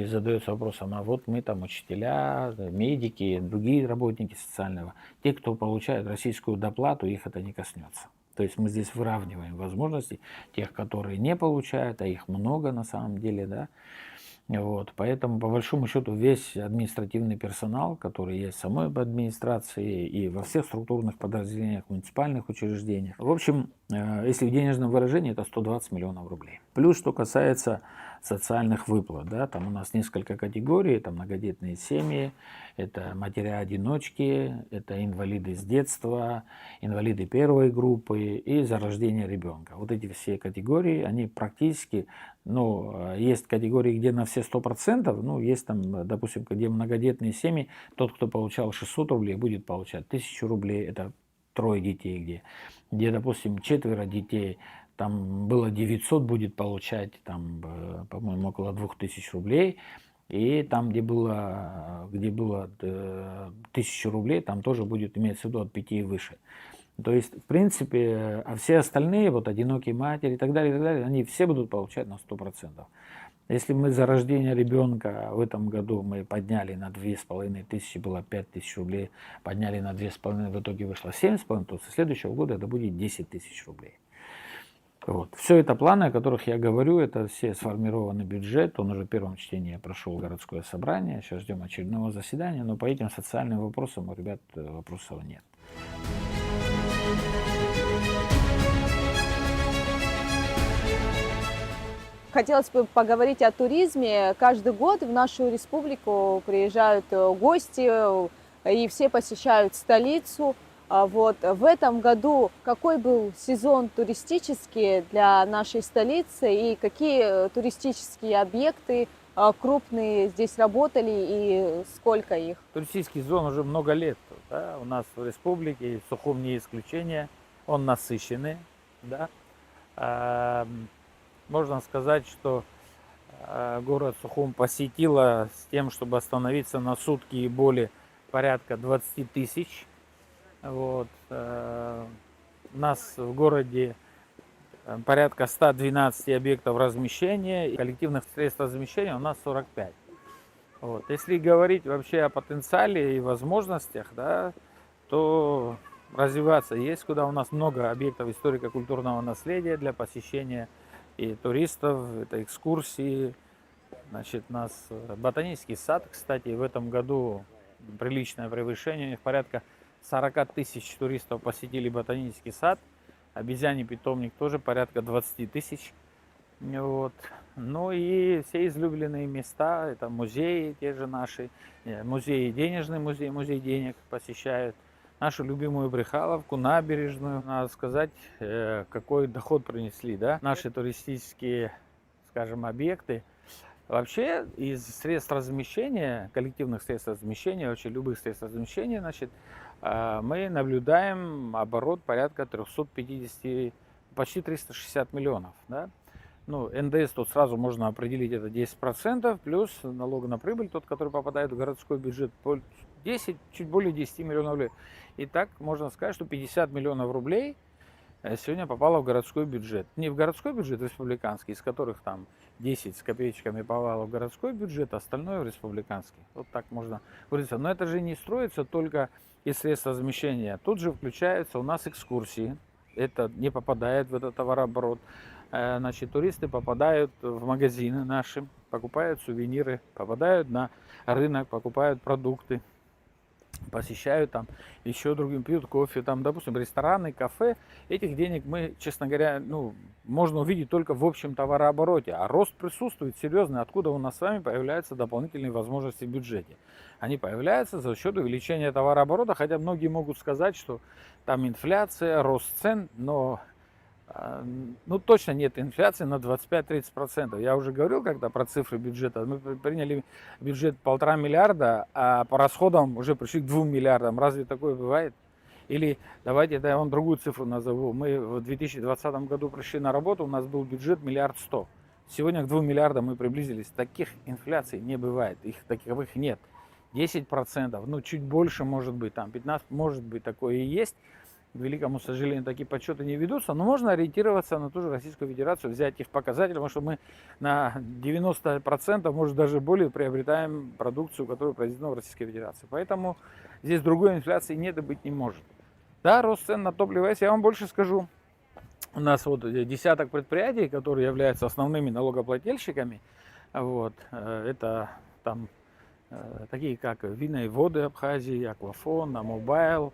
[SPEAKER 2] задаются вопросом, а вот мы там учителя, медики, другие работники социального, те, кто получает российскую доплату, их это не коснется. То есть мы здесь выравниваем возможности тех, которые не получают, а их много на самом деле, да. Вот, поэтому, по большому счету, весь административный персонал, который есть в самой администрации и во всех структурных подразделениях, муниципальных учреждениях, в общем, если в денежном выражении, это 120 миллионов рублей. Плюс, что касается социальных выплат, да, там у нас несколько категорий, это многодетные семьи, это матери-одиночки, это инвалиды с детства, инвалиды первой группы и за рождение ребенка. Вот эти все категории, они практически, ну, есть категории, где на все 100%, ну, есть там, допустим, где многодетные семьи, тот, кто получал 600 рублей, будет получать 1000 рублей, это 3 детей, где, допустим, 4 детей, там было 900, будет получать, там, по-моему, около 2000 рублей. И там, где было 1000 рублей, там тоже будет иметься в виду от 5 и выше. То есть, в принципе, а все остальные, вот одинокие матери и так далее, они все будут получать на 100%. Если мы за рождение ребенка в этом году мы подняли на 2500, было 5000 рублей, подняли на 2500, в итоге вышло 7,5, то со следующего года это будет 10 тысяч рублей. Вот. Все это планы, о которых я говорю, это все сформированный бюджет, он уже в первом чтении прошел городское собрание, сейчас ждем очередного заседания, но по этим социальным вопросам у ребят вопросов нет.
[SPEAKER 1] хотелось бы поговорить о туризме. Каждый год в нашу республику приезжают гости, и все посещают столицу. Вот в этом году какой был сезон туристический для нашей столицы и какие туристические объекты крупные здесь работали и сколько их?
[SPEAKER 3] Туристический сезон уже много лет, да, у нас в республике, и Сухум не исключение, он насыщенный, да. Можно сказать, что город Сухум посетило с тем, чтобы остановиться на сутки и более, порядка 20 тысяч. Вот. У нас в городе порядка 112 объектов размещения, и коллективных средств размещения у нас 45. Вот. Если говорить вообще о потенциале и возможностях, да, то развиваться есть куда. У нас много объектов историко-культурного наследия для посещения и туристов, это экскурсии. Значит, у нас ботанический сад, кстати, в этом году приличное превышение, у них порядка 40 тысяч туристов посетили ботанический сад. Обезьяний питомник тоже порядка 20 тысяч. Вот. Ну и все излюбленные места, это музеи те же наши, музей денежный, музей денег посещают. Нашу любимую Брехаловку, набережную, надо сказать, какой доход принесли, да, наши туристические, скажем, объекты. Вообще из средств размещения, коллективных средств размещения, вообще любых средств размещения, значит, мы наблюдаем оборот порядка 350, почти 360 миллионов. Да? Ну, НДС тут сразу можно определить, это 10%, плюс налог на прибыль, тот, который попадает в городской бюджет, 10, чуть более 10 миллионов рублей. И так можно сказать, что 50 миллионов рублей сегодня попало в городской бюджет. Не в городской бюджет республиканский, из которых там 10 с копеечками попало в городской бюджет, остальное в республиканский. Вот так можно выразиться. Но это же не строится только из средств размещения. Тут же включаются у нас экскурсии. Это не попадает в этот товарооборот. Значит, туристы попадают в магазины наши, покупают сувениры, попадают на рынок, покупают продукты, посещают там еще другим, пьют кофе, там, допустим, рестораны, кафе. Этих денег мы, честно говоря, ну, можно увидеть только в общем товарообороте. А рост присутствует серьезный. Откуда у нас с вами появляются дополнительные возможности в бюджете? Они появляются за счет увеличения товарооборота, хотя многие могут сказать, что там инфляция, рост цен, но ну, точно нет инфляции на 25-30%. Я уже говорил когда про цифры бюджета. Мы приняли бюджет 1,5 миллиарда, а по расходам уже пришли к 2 миллиардам. Разве такое бывает? Или давайте я вам другую цифру назову. Мы в 2020 году пришли на работу, у нас был бюджет 1,1 миллиард. Сегодня к 2 миллиардам мы приблизились. Таких инфляций не бывает, их таковых нет. 10%, ну чуть больше может быть, там 15% может быть, такое и есть. К великому сожалению, такие подсчеты не ведутся, но можно ориентироваться на ту же Российскую Федерацию, взять их показатели, потому что мы на 90%, может даже более, приобретаем продукцию, которая произведена в Российской Федерации. Поэтому здесь другой инфляции нет и быть не может. Да, рост цен на топливо есть. Я вам больше скажу. У нас вот десяток предприятий, которые являются основными налогоплательщиками. Вот, это там такие как Вина и воды Абхазии, Аквафон, Амобайл.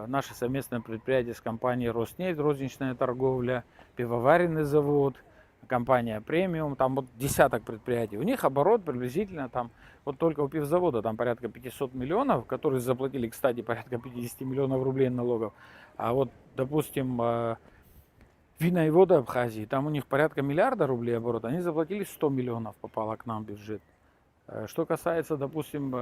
[SPEAKER 3] Наше совместное предприятие с компанией Роснефть, розничная торговля, пивоваренный завод, компания Премиум, там вот десяток предприятий. У них оборот приблизительно там, вот только у пивзавода там порядка 500 миллионов, которые заплатили, кстати, порядка 50 миллионов рублей налогов. А вот, допустим, Вина и воды Абхазии, там у них порядка миллиарда рублей оборот, они заплатили 100 миллионов, попало к нам в бюджет. Что касается, допустим,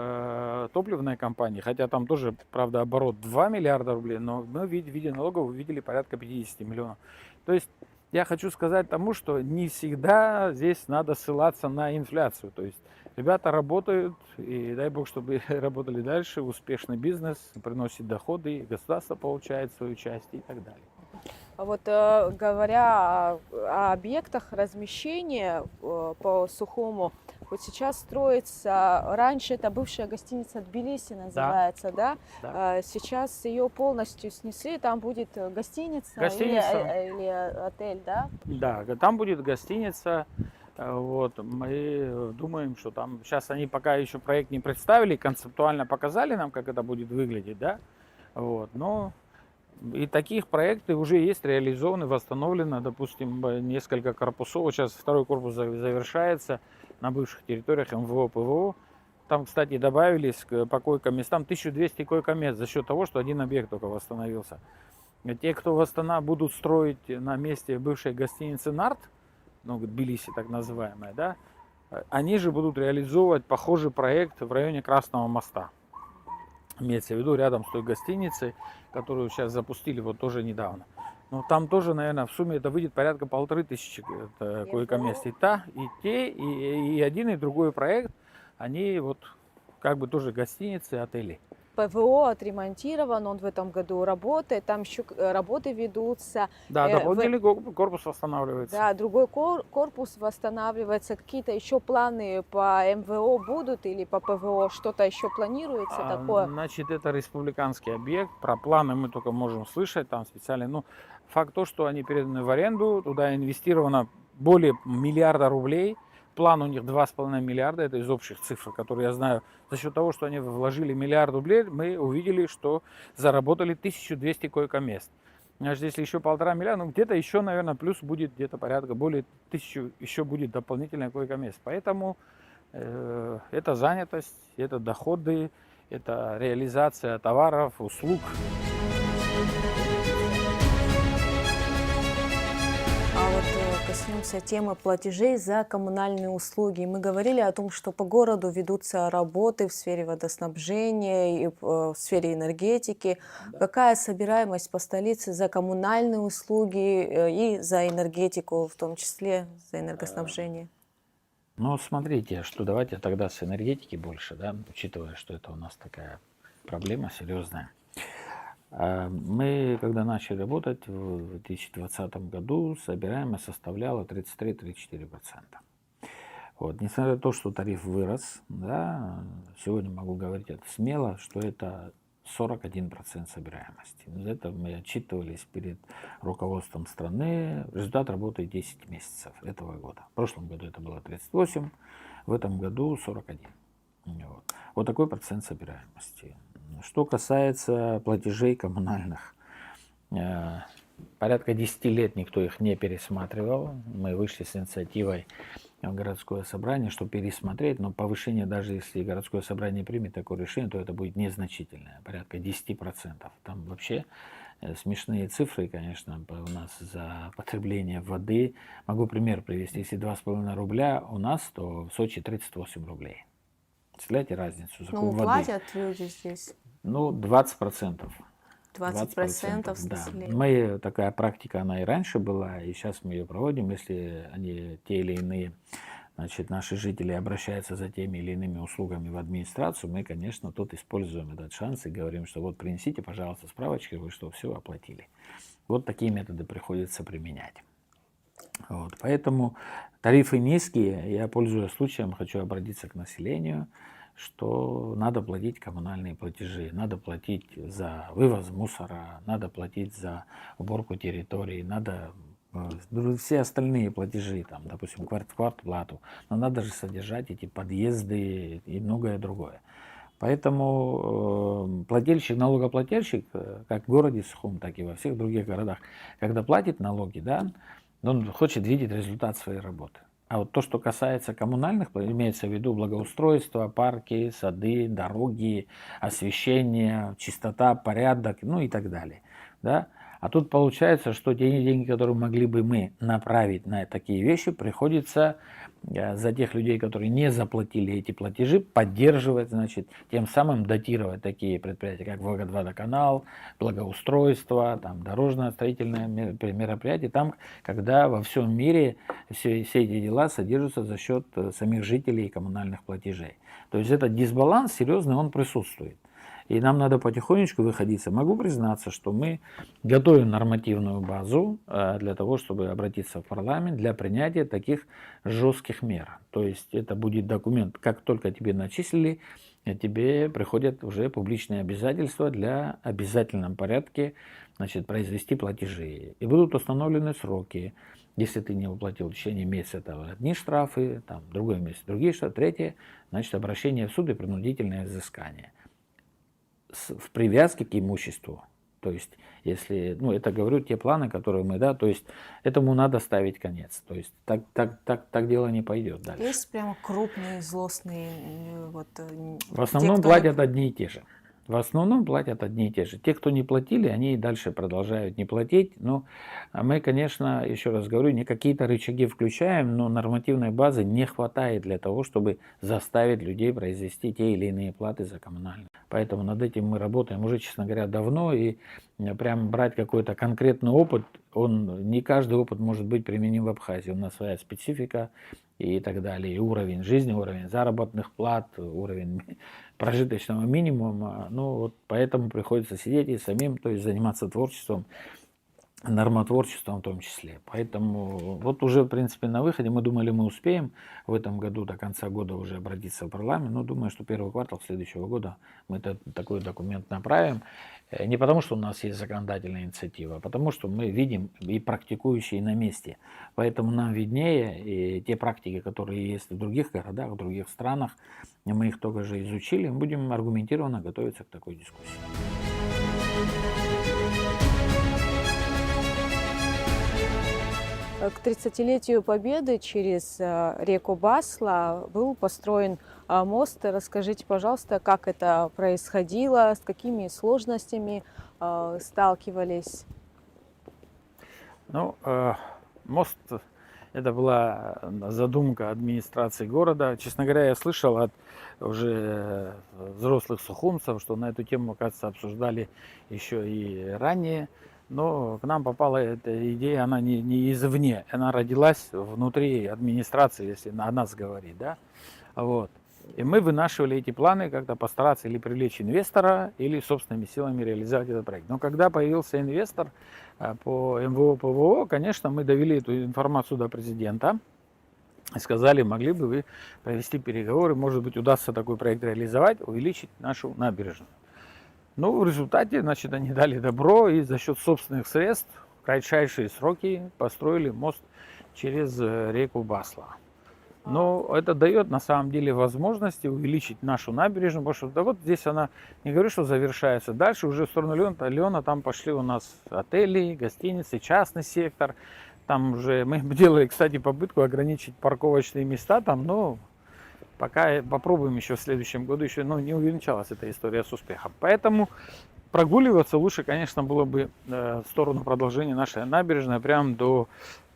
[SPEAKER 3] топливной компании, хотя там тоже, правда, оборот 2 миллиарда рублей, но мы в виде налогов увидели порядка 50 миллионов. То есть я хочу сказать тому, что не всегда здесь надо ссылаться на инфляцию. То есть ребята работают, и дай бог, чтобы работали дальше, успешный бизнес, приносит доходы, государство получает свою часть и так далее.
[SPEAKER 1] Вот говоря о объектах размещения по Сухуму, вот сейчас строится, раньше это бывшая гостиница Тбилиси называется, да?
[SPEAKER 3] Да.
[SPEAKER 1] Сейчас ее полностью снесли, там будет гостиница. Или отель, да?
[SPEAKER 3] Да, там будет гостиница. Вот, мы думаем, что там, сейчас они пока еще проект не представили, концептуально показали нам, как это будет выглядеть, да, вот, но И таких проектов уже есть реализованы, восстановлено, допустим, несколько корпусов. Вот сейчас второй корпус завершается на бывших территориях МВО, ПВО. Там, кстати, добавились по койко-местам 1200 койко-мест за счет того, что один объект только восстановился. Те, кто будут строить на месте бывшей гостиницы «Нарт», ну, Тбилиси так называемая, да, они же будут реализовывать похожий проект в районе Красного моста. Имеется в виду рядом с той гостиницей, которую сейчас запустили вот тоже недавно. Но там тоже, наверное, в сумме это выйдет порядка 1500 койко-мест. И и один, и другой проект, они вот как бы тоже гостиницы, отели.
[SPEAKER 1] ПВО отремонтирован, он в этом году работает, там еще работы ведутся.
[SPEAKER 3] Да, дополнительный корпус восстанавливается.
[SPEAKER 1] Да, другой корпус восстанавливается. Какие-то еще планы по МВО будут или по ПВО? Что-то еще планируется такое?
[SPEAKER 3] Значит, это республиканский объект. Про планы мы только можем слышать, там специально. Ну, факт то, что они переданы в аренду, туда инвестировано более миллиарда рублей. План у них 2,5 миллиарда, это из общих цифр, которые я знаю. За счет того, что они вложили миллиард рублей, мы увидели, что заработали 1200 койко-мест. Значит, если еще 1,5 миллиарда, ну где-то еще, наверное, плюс будет где-то порядка более 1000 еще будет дополнительных койко-мест. Поэтому это занятость, это доходы, это реализация товаров, услуг.
[SPEAKER 1] Коснемся темы платежей за коммунальные услуги. Мы говорили о том, что по городу ведутся работы в сфере водоснабжения и в сфере энергетики. Да. Какая собираемость по столице за коммунальные услуги и за энергетику, в том числе за энергоснабжение?
[SPEAKER 2] Ну, смотрите, что давайте тогда с энергетики больше, да, учитывая, что это у нас такая проблема серьезная. Мы, когда начали работать в 2020 году, собираемость составляла 33-34%. Вот. Несмотря на то, что тариф вырос, да, сегодня могу говорить это смело, что это 41% собираемости. За это мы отчитывались перед руководством страны. Результат работы 10 месяцев этого года. В прошлом году это было 38, в этом году 41. Вот такой процент собираемости. Что касается платежей коммунальных, порядка 10 лет никто их не пересматривал. Мы вышли с инициативой в городское собрание, чтобы пересмотреть, но повышение, даже если городское собрание примет такое решение, то это будет незначительное, порядка 10%. Там вообще смешные цифры, конечно, у нас за потребление воды. Могу пример привести. Если 2,5 рубля у нас, то в Сочи 38 рублей. Представляете разницу? За
[SPEAKER 1] куб воды. Платят люди здесь?
[SPEAKER 2] Ну, 20%.
[SPEAKER 1] 20%
[SPEAKER 2] да. Мы, такая практика, она и раньше была, и сейчас мы ее проводим. Если они, те или иные, значит, наши жители обращаются за теми или иными услугами в администрацию, мы, конечно, тут используем этот шанс и говорим, что вот принесите, пожалуйста, справочки, вы что, все оплатили. Вот такие методы приходится применять. Вот. Поэтому тарифы низкие. Я, пользуясь случаем, хочу обратиться к населению, что надо платить коммунальные платежи, надо платить за вывоз мусора, надо платить за уборку территории, надо все остальные платежи, там, допустим, квартплату, но надо же содержать эти подъезды и многое другое. Поэтому плательщик, налогоплательщик, как в городе Сухум, так и во всех других городах, когда платит налоги, да, он хочет видеть результат своей работы. А вот то, что касается коммунальных, имеется в виду благоустройство, парки, сады, дороги, освещение, чистота, порядок, ну и так далее. Да? А тут получается, что те деньги, которые могли бы мы направить на такие вещи, приходится за тех людей, которые не заплатили эти платежи, поддерживать, значит, тем самым датировать такие предприятия, как Волгодводоканал, благоустройство, там, дорожно-строительные мероприятия, там, когда во всем мире все эти дела содержатся за счет самих жителей и коммунальных платежей. То есть этот дисбаланс серьезный, он присутствует. И нам надо потихонечку выходиться. Могу признаться, что мы готовим нормативную базу для того, чтобы обратиться в парламент для принятия таких жестких мер. То есть это будет документ, как только тебе начислили, тебе приходят уже публичные обязательства для обязательном порядке, значит, произвести платежи. И будут установлены сроки. Если ты не уплатил в течение месяца, это одни штрафы, там, другой месяц другие штрафы, третье, значит, обращение в суд и принудительное взыскание. В привязке к имуществу. То есть, если, ну, это говорю те планы, которые мы, да, то есть этому надо ставить конец. То есть так дело не пойдет дальше.
[SPEAKER 1] Есть прямо крупные, злостные,
[SPEAKER 2] В
[SPEAKER 1] те,
[SPEAKER 2] основном
[SPEAKER 1] кто
[SPEAKER 2] платят одни и те же. В основном платят одни и те же. Те, кто не платили, они и дальше продолжают не платить. Но мы, конечно, еще раз говорю, не какие-то рычаги включаем, но нормативной базы не хватает для того, чтобы заставить людей произвести те или иные платы за коммунальные. Поэтому над этим мы работаем уже, честно говоря, давно. И прям брать какой-то конкретный опыт, не каждый опыт может быть применим в Абхазии. У нас своя специфика и так далее. И уровень жизни, уровень заработных плат, уровень прожиточного минимума. Ну, вот поэтому приходится сидеть и самим, то есть заниматься творчеством, нормотворчеством в том числе. Поэтому вот уже, в принципе, на выходе мы думали, мы успеем в этом году, до конца года уже обратиться в парламент. Но думаю, что первый квартал следующего года мы такой документ направим. Не потому, что у нас есть законодательная инициатива, а потому, что мы видим и практикующие на месте. Поэтому нам виднее, и те практики, которые есть в других городах, в других странах, мы их только же изучили, мы будем аргументированно готовиться к такой дискуссии.
[SPEAKER 1] К 30-летию Победы через реку Басла был построен мост. Расскажите, пожалуйста, как это происходило, с какими сложностями сталкивались?
[SPEAKER 3] Ну, мост — это была задумка администрации города. Честно говоря, я слышал от уже взрослых сухумцев, что на эту тему, кажется, обсуждали еще и ранее. Но к нам попала эта идея, она не извне, она родилась внутри администрации, если о нас говорить, да. Вот. И мы вынашивали эти планы, как-то постараться или привлечь инвестора, или собственными силами реализовать этот проект. Но когда появился инвестор по МВО, ПВО, конечно, мы довели эту информацию до президента и сказали, могли бы вы провести переговоры, может быть, удастся такой проект реализовать, увеличить нашу набережную. Ну, в результате, значит, они дали добро и за счет собственных средств в кратчайшие сроки построили мост через реку Басла. Но это дает на самом деле возможности увеличить нашу набережную, потому что да вот здесь она, не говорю, что завершается. Дальше уже в сторону Леона там пошли у нас отели, гостиницы, частный сектор. Там уже мы делали, кстати, попытку ограничить парковочные места там, но пока попробуем еще в следующем году, еще не увенчалась эта история с успехом. Поэтому прогуливаться лучше, конечно, было бы в сторону продолжения нашей набережной, прямо до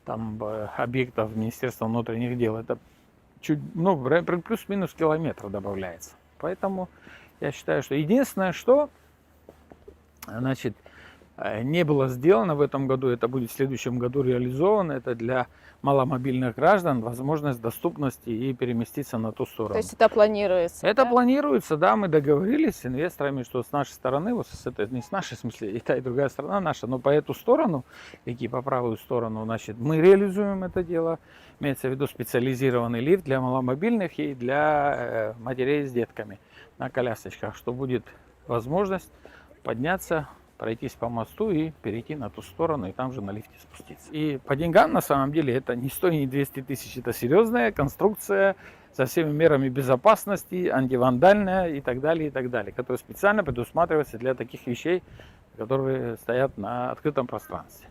[SPEAKER 3] там, объектов Министерства внутренних дел. Это чуть, плюс-минус километр добавляется. Поэтому я считаю, что единственное, что значит, не было сделано в этом году, это будет в следующем году реализовано, это для маломобильных граждан возможность доступности и переместиться на ту сторону.
[SPEAKER 1] То есть это планируется?
[SPEAKER 3] Это
[SPEAKER 1] да?
[SPEAKER 3] планируется, да, мы договорились с инвесторами, что с нашей стороны, вот с этой, не с нашей, в смысле, и та, и другая сторона наша, но по эту сторону, и по правую сторону, значит, мы реализуем это дело, имеется в виду специализированный лифт для маломобильных и для матерей с детками на колясочках, что будет возможность подняться, пройтись по мосту и перейти на ту сторону, и там же на лифте спуститься. И по деньгам, на самом деле, это не 100, не 200 тысяч, это серьезная конструкция со всеми мерами безопасности, антивандальная и так далее, которая специально предусматривается для таких вещей, которые стоят на открытом пространстве.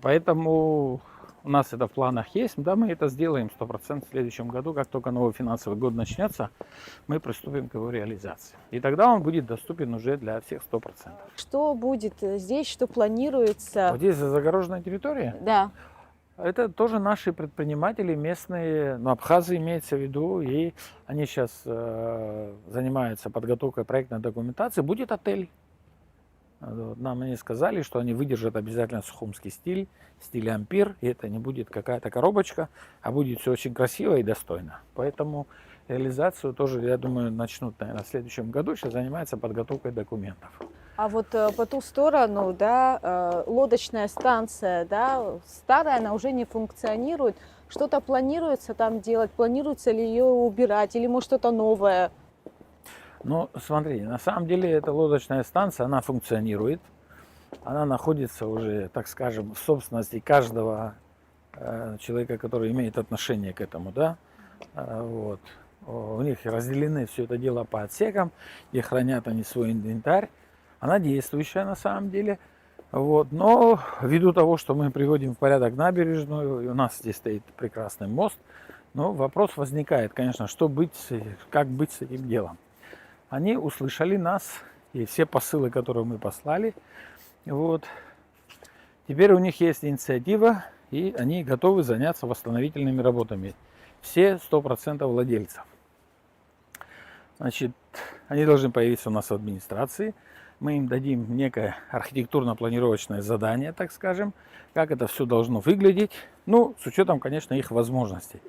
[SPEAKER 3] Поэтому у нас это в планах есть, да, мы это сделаем 100% в следующем году, как только новый финансовый год начнется, мы приступим к его реализации. И тогда он будет доступен уже для всех 100%.
[SPEAKER 1] Что будет здесь, что планируется?
[SPEAKER 3] Вот здесь загороженная территория,
[SPEAKER 1] Да.
[SPEAKER 3] это тоже наши предприниматели местные, абхазы имеется в виду, и они сейчас занимаются подготовкой проектной документации, будет отель. Нам они сказали, что они выдержат обязательно сухумский стиль, стиль ампир, и это не будет какая-то коробочка, а будет все очень красиво и достойно. Поэтому реализацию тоже, я думаю, начнут, наверное, в следующем году. Сейчас занимается подготовкой документов.
[SPEAKER 1] А вот по ту сторону, да, лодочная станция, да, старая, она уже не функционирует. Что-то планируется там делать? Планируется ли ее убирать? Или может что-то новое?
[SPEAKER 3] Ну, смотри, на самом деле эта лодочная станция, она функционирует. Она находится уже, так скажем, в собственности каждого человека, который имеет отношение к этому, да. Вот. У них разделены все это дело по отсекам, где хранят они свой инвентарь. Она действующая на самом деле. Вот. Но ввиду того, что мы приводим в порядок набережную, и у нас здесь стоит прекрасный мост, но вопрос возникает, конечно, что быть, как быть с этим делом. Они услышали нас и все посылы, которые мы послали. Вот. Теперь у них есть инициатива, и они готовы заняться восстановительными работами. Все 100% владельцев. Значит, они должны появиться у нас в администрации. Мы им дадим некое архитектурно-планировочное задание, так скажем, как это все должно выглядеть. Ну, с учетом, конечно, их возможностей.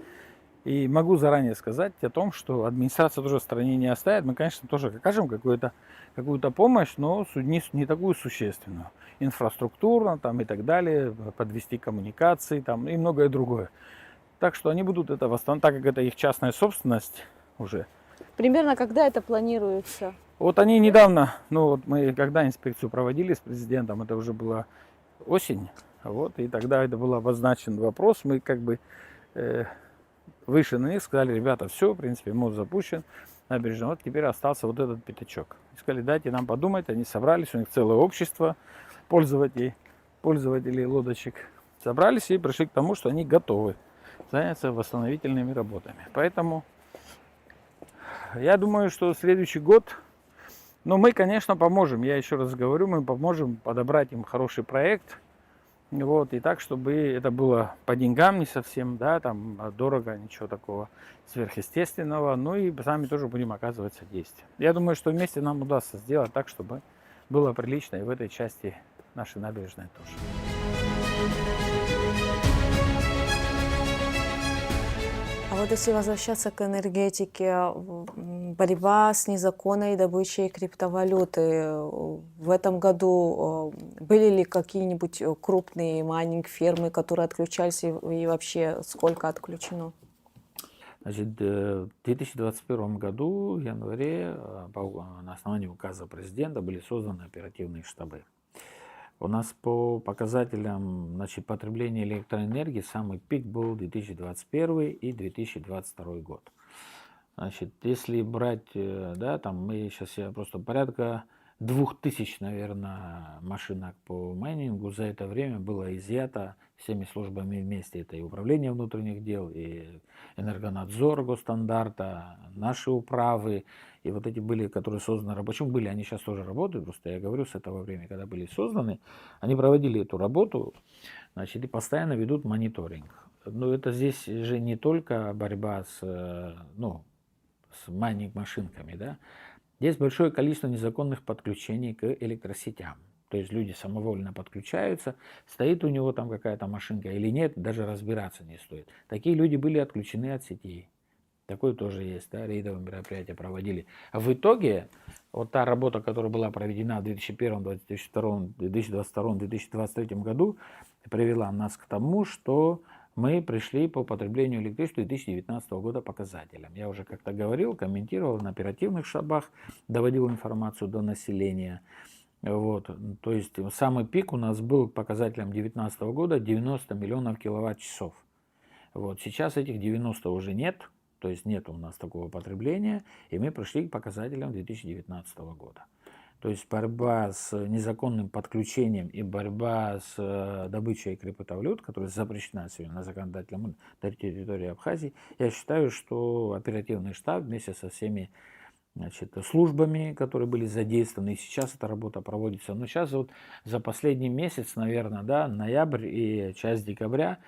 [SPEAKER 3] И могу заранее сказать о том, что администрация тоже в стране не оставит. Мы, конечно, тоже окажем какую-то помощь, но не такую существенную. Инфраструктурно там, и так далее, подвести коммуникации там, и многое другое. Так что они будут это восстанавливать, так как это их частная собственность уже.
[SPEAKER 1] Примерно когда это планируется?
[SPEAKER 3] Вот они недавно, ну вот мы когда инспекцию проводили с президентом, это уже была осень, вот, и тогда это был обозначен вопрос, мы как бы выше на них сказали, ребята, все, в принципе, мост запущен, набережная, вот теперь остался вот этот пятачок. И сказали, дайте нам подумать, они собрались, у них целое общество пользователей лодочек, собрались и пришли к тому, что они готовы заняться восстановительными работами. Поэтому я думаю, что следующий год, ну, мы, конечно, поможем, я еще раз говорю, мы поможем подобрать им хороший проект, вот, и так, чтобы это было по деньгам не совсем, да, там, дорого, ничего такого сверхъестественного, ну, и сами тоже будем оказывать содействие. Я думаю, что вместе нам удастся сделать так, чтобы было прилично и в этой части нашей набережной тоже.
[SPEAKER 1] А вот если возвращаться к энергетике, борьба с незаконной добычей криптовалюты, в этом году были ли какие-нибудь крупные майнинг-фермы, которые отключались, и вообще сколько отключено?
[SPEAKER 2] Значит, в 2021 году, в январе, на основании указа президента были созданы оперативные штабы. У нас по показателям, значит, потребления электроэнергии самый пик был 2021 и 2022 год. Значит, если брать, да, там мы сейчас просто порядка 2000, наверное, машинок по майнингу за это время было изъято всеми службами вместе. Это и управление внутренних дел, и Энергонадзор госстандарта, наши управы. И вот эти были, которые созданы, почему были, они сейчас тоже работают, просто я говорю, с этого времени, когда были созданы, они проводили эту работу, значит, и постоянно ведут мониторинг. Но это здесь же не только борьба с майнинг-машинками, да. Есть большое количество незаконных подключений к электросетям. То есть люди самовольно подключаются, стоит у него там какая-то машинка или нет, даже разбираться не стоит. Такие люди были отключены от сетей. Такое тоже есть, да, рейдовые мероприятия проводили. А в итоге, вот та работа, которая была проведена в 2001, 2022, 2023 году, привела нас к тому, что мы пришли по потреблению электричества 2019 года показателям. Я уже как-то говорил, комментировал на оперативных штабах, доводил информацию до населения. Вот. То есть самый пик у нас был показателем 2019 года 90 миллионов киловатт-часов. Вот. Сейчас этих 90 уже нет, то есть нет у нас такого потребления, и мы пришли к показателям 2019 года. То есть борьба с незаконным подключением и борьба с добычей криптовалют, которая запрещена сегодня на законодательном территории Абхазии, я считаю, что оперативный штаб вместе со всеми, значит, службами, которые были задействованы, и сейчас эта работа проводится. Но сейчас вот за последний месяц, наверное, да, ноябрь и часть декабря,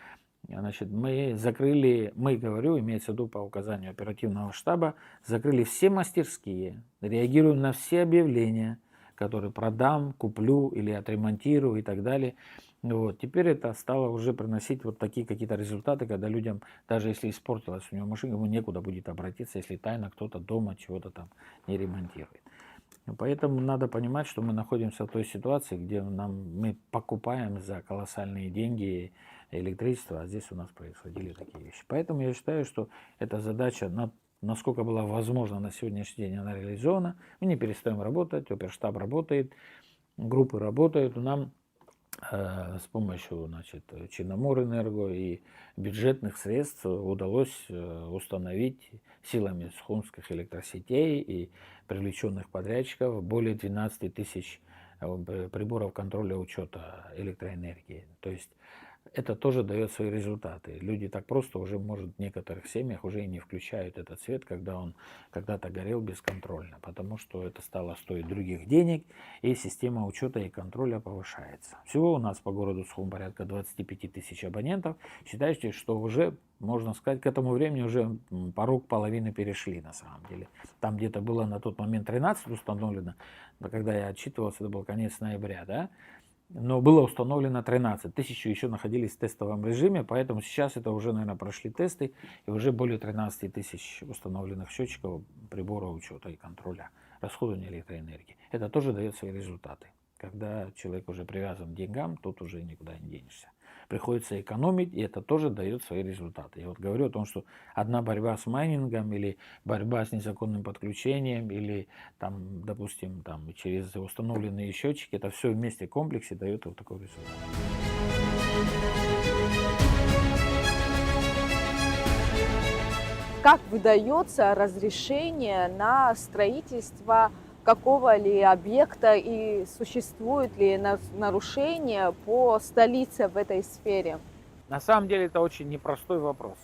[SPEAKER 2] значит, мы закрыли, говорю, имеется в виду по указанию оперативного штаба, закрыли все мастерские, реагируем на все объявления, которые продам, куплю или отремонтирую и так далее. Вот. Теперь это стало уже приносить вот такие какие-то результаты, когда людям, даже если испортилась у него машина, ему некуда будет обратиться, если тайно кто-то дома чего-то там не ремонтирует. Поэтому надо понимать, что мы находимся в той ситуации, где мы покупаем за колоссальные деньги электричество, а здесь у нас происходили такие вещи. Поэтому я считаю, что эта задача, насколько была возможна на сегодняшний день, она реализована. Мы не перестаем работать, оперштаб работает, группы работают. Нам С помощью, значит, Черноморэнерго и бюджетных средств удалось установить силами схумских электросетей и привлеченных подрядчиков более 12 тысяч приборов контроля учета электроэнергии. То есть это тоже дает свои результаты. Люди так просто уже, может, в некоторых семьях уже и не включают этот свет, когда он когда-то горел бесконтрольно, потому что это стало стоить других денег, и система учета и контроля повышается. Всего у нас по городу Схум порядка 25 тысяч абонентов. Считайте, что уже, можно сказать, к этому времени уже порог половины перешли на самом деле. Там где-то было на тот момент 13 установлено, но когда я отчитывался, это был конец ноября, да? Но было установлено 13. 1000 еще находились в тестовом режиме, поэтому сейчас это уже, наверное, прошли тесты, и уже более 13 тысяч установленных счетчиков прибора учета и контроля расходования электроэнергии. Это тоже дает свои результаты. Когда человек уже привязан к деньгам, тут уже никуда не денешься. Приходится экономить, и это тоже дает свои результаты. Я вот говорю о том, что одна борьба с майнингом или борьба с незаконным подключением или, там, допустим, там, через установленные счетчики, это все вместе в комплексе дает вот такой результат.
[SPEAKER 1] Как выдается разрешение на строительство какого-либо объекта и существует ли нарушение по столице в этой сфере?
[SPEAKER 3] На самом деле это очень непростой вопрос.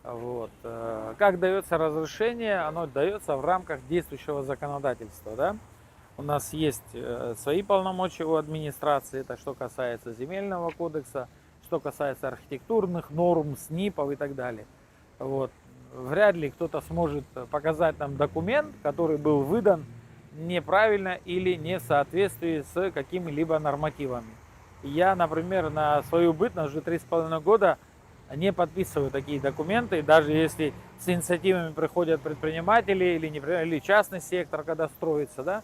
[SPEAKER 3] Вот. Как дается разрешение? Оно дается в рамках действующего законодательства. Да? У нас есть свои полномочия у администрации, это что касается земельного кодекса, что касается архитектурных норм, СНИПов и так далее. Вот. Вряд ли кто-то сможет показать нам документ, который был выдан неправильно или не в соответствии с какими-либо нормативами. Я, например, на свою бытность уже 3,5 года не подписываю такие документы, и даже если с инициативами приходят предприниматели или частный сектор, когда строится, да,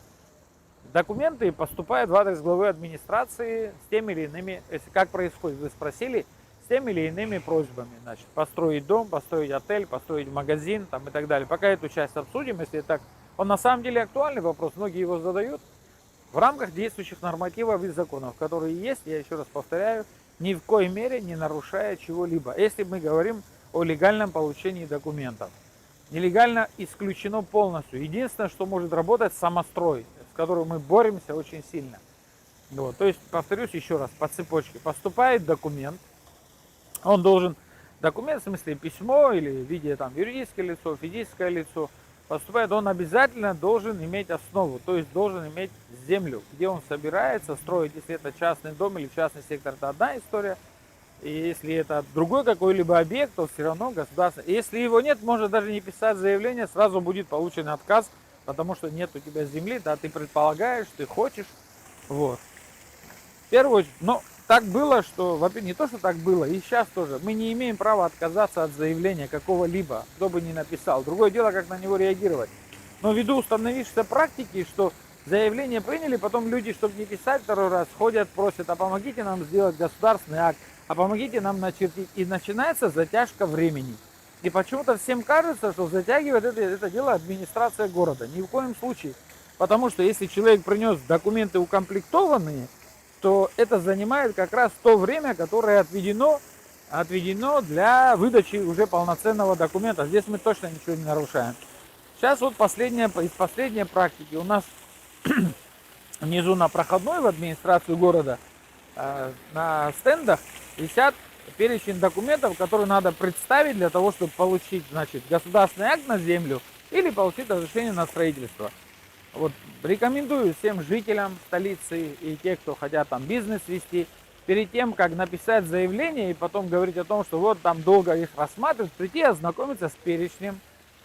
[SPEAKER 3] документы поступают в адрес главы администрации с теми или иными, если как происходит, вы спросили, с теми или иными просьбами, значит, построить дом, построить отель, построить магазин там, и так далее. Пока эту часть обсудим, если так, он на самом деле актуальный вопрос, многие его задают, в рамках действующих нормативов и законов, которые есть, я еще раз повторяю, ни в коей мере не нарушая чего-либо. Если мы говорим о легальном получении документов. Нелегально исключено полностью. Единственное, что может работать, самострой, с которым мы боремся очень сильно. Вот. То есть, повторюсь еще раз, по цепочке. Поступает документ, он должен, документ в смысле письмо или в виде там, юридическое лицо, физическое лицо, поступает, он обязательно должен иметь основу, то есть должен иметь землю, где он собирается строить, если это частный дом или частный сектор, это одна история, и если это другой какой-либо объект, то все равно государство, если его нет, можно даже не писать заявление, сразу будет получен отказ, потому что нет у тебя земли, да, ты предполагаешь, ты хочешь, вот. В первую очередь, но так было, что, во-первых, не то, что так было, и сейчас тоже, мы не имеем права отказаться от заявления какого-либо, кто бы ни написал. Другое дело, как на него реагировать. Но ввиду установившейся практики, что заявление приняли, потом люди, чтобы не писать второй раз, ходят, просят, а помогите нам сделать государственный акт, а помогите нам начертить. И начинается затяжка времени. И почему-то всем кажется, что затягивает это дело администрация города. Ни в коем случае. Потому что если человек принес документы укомплектованные, то это занимает как раз то время, которое отведено для выдачи уже полноценного документа. Здесь мы точно ничего не нарушаем. Сейчас вот из последней практики у нас внизу на проходной в администрацию города на стендах висят перечень документов, которые надо представить для того, чтобы получить, значит, государственный акт на землю или получить разрешение на строительство. Вот, рекомендую всем жителям столицы и те, кто хотят там бизнес вести, перед тем, как написать заявление и потом говорить о том, что вот там долго их рассматривают, прийти ознакомиться с перечнем,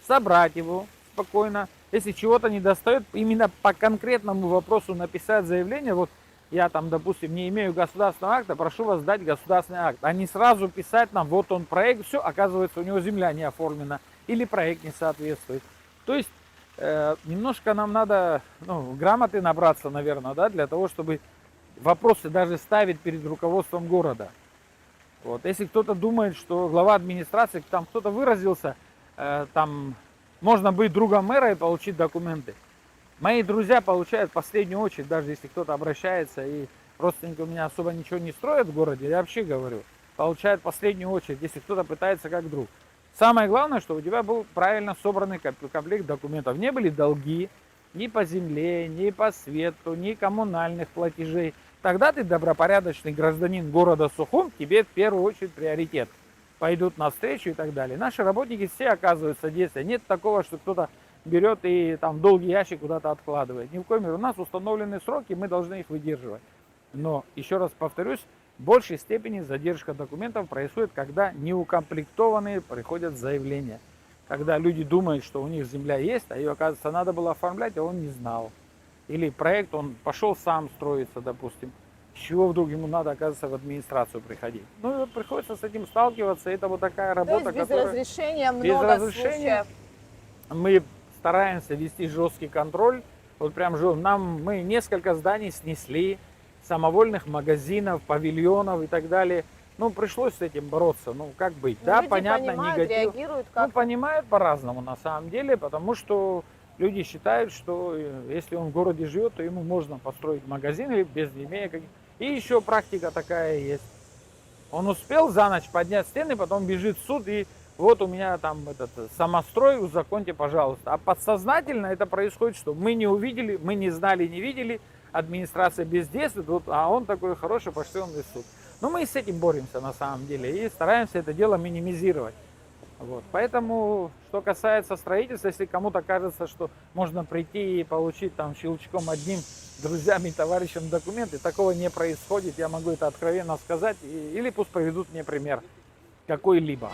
[SPEAKER 3] собрать его спокойно. Если чего-то не достает, именно по конкретному вопросу написать заявление, вот я там, допустим, не имею государственного акта, прошу вас дать государственный акт. А не сразу писать нам, вот он проект, все, оказывается, у него земля не оформлена или проект не соответствует. То есть немножко нам надо грамоты набраться, наверное, да, для того, чтобы вопросы даже ставить перед руководством города. Вот. Если кто-то думает, что глава администрации, там кто-то выразился, там можно быть другом мэра и получить документы. Мои друзья получают в последнюю очередь, даже если кто-то обращается и родственники у меня особо ничего не строят в городе, я вообще говорю, получают последнюю очередь, если кто-то пытается как друг. Самое главное, что у тебя был правильно собранный комплект документов. Не были долги ни по земле, ни по свету, ни коммунальных платежей. Тогда ты добропорядочный гражданин города Сухум, тебе в первую очередь приоритет. Пойдут навстречу и так далее. Наши работники все оказывают содействие. Нет такого, что кто-то берет и там долгий ящик куда-то откладывает. Ни в коем мере. У нас установлены сроки, мы должны их выдерживать. Но, еще раз повторюсь, в большей степени задержка документов происходит, когда неукомплектованные приходят заявления. Когда люди думают, что у них земля есть, а ее, оказывается, надо было оформлять, а он не знал. Или проект, он пошел сам строиться, допустим. С чего вдруг ему надо, оказывается, в администрацию приходить? Ну и вот приходится с этим сталкиваться. Это вот такая работа,
[SPEAKER 1] То есть без
[SPEAKER 3] которая...
[SPEAKER 1] разрешения
[SPEAKER 3] Без
[SPEAKER 1] много
[SPEAKER 3] разрешения.
[SPEAKER 1] случаев.
[SPEAKER 3] Мы стараемся вести жесткий контроль. Вот прям мы несколько зданий снесли, самовольных магазинов, павильонов и так далее. Ну, пришлось с этим бороться. Ну, как быть?
[SPEAKER 1] Но
[SPEAKER 3] Да,
[SPEAKER 1] люди
[SPEAKER 3] понятно,
[SPEAKER 1] понимают,
[SPEAKER 3] негатив.
[SPEAKER 1] реагируют
[SPEAKER 3] Ну,
[SPEAKER 1] как.
[SPEAKER 3] понимают по-разному на самом деле, потому что люди считают, что если он в городе живет, то ему можно построить магазин или без не имея каких. И еще практика такая есть. Он успел за ночь поднять стены, потом бежит в суд, и вот у меня там этот самострой, узаконьте, пожалуйста. А подсознательно это происходит, что мы не увидели, мы не знали, не видели, администрация бездействует, вот, а он такой хороший, пошли он в суд. Но мы с этим боремся на самом деле и стараемся это дело минимизировать. Вот. Поэтому, что касается строительства, если кому-то кажется, что можно прийти и получить там щелчком одним друзьям и товарищам документы, такого не происходит, я могу это откровенно сказать, или пусть приведут мне пример какой-либо.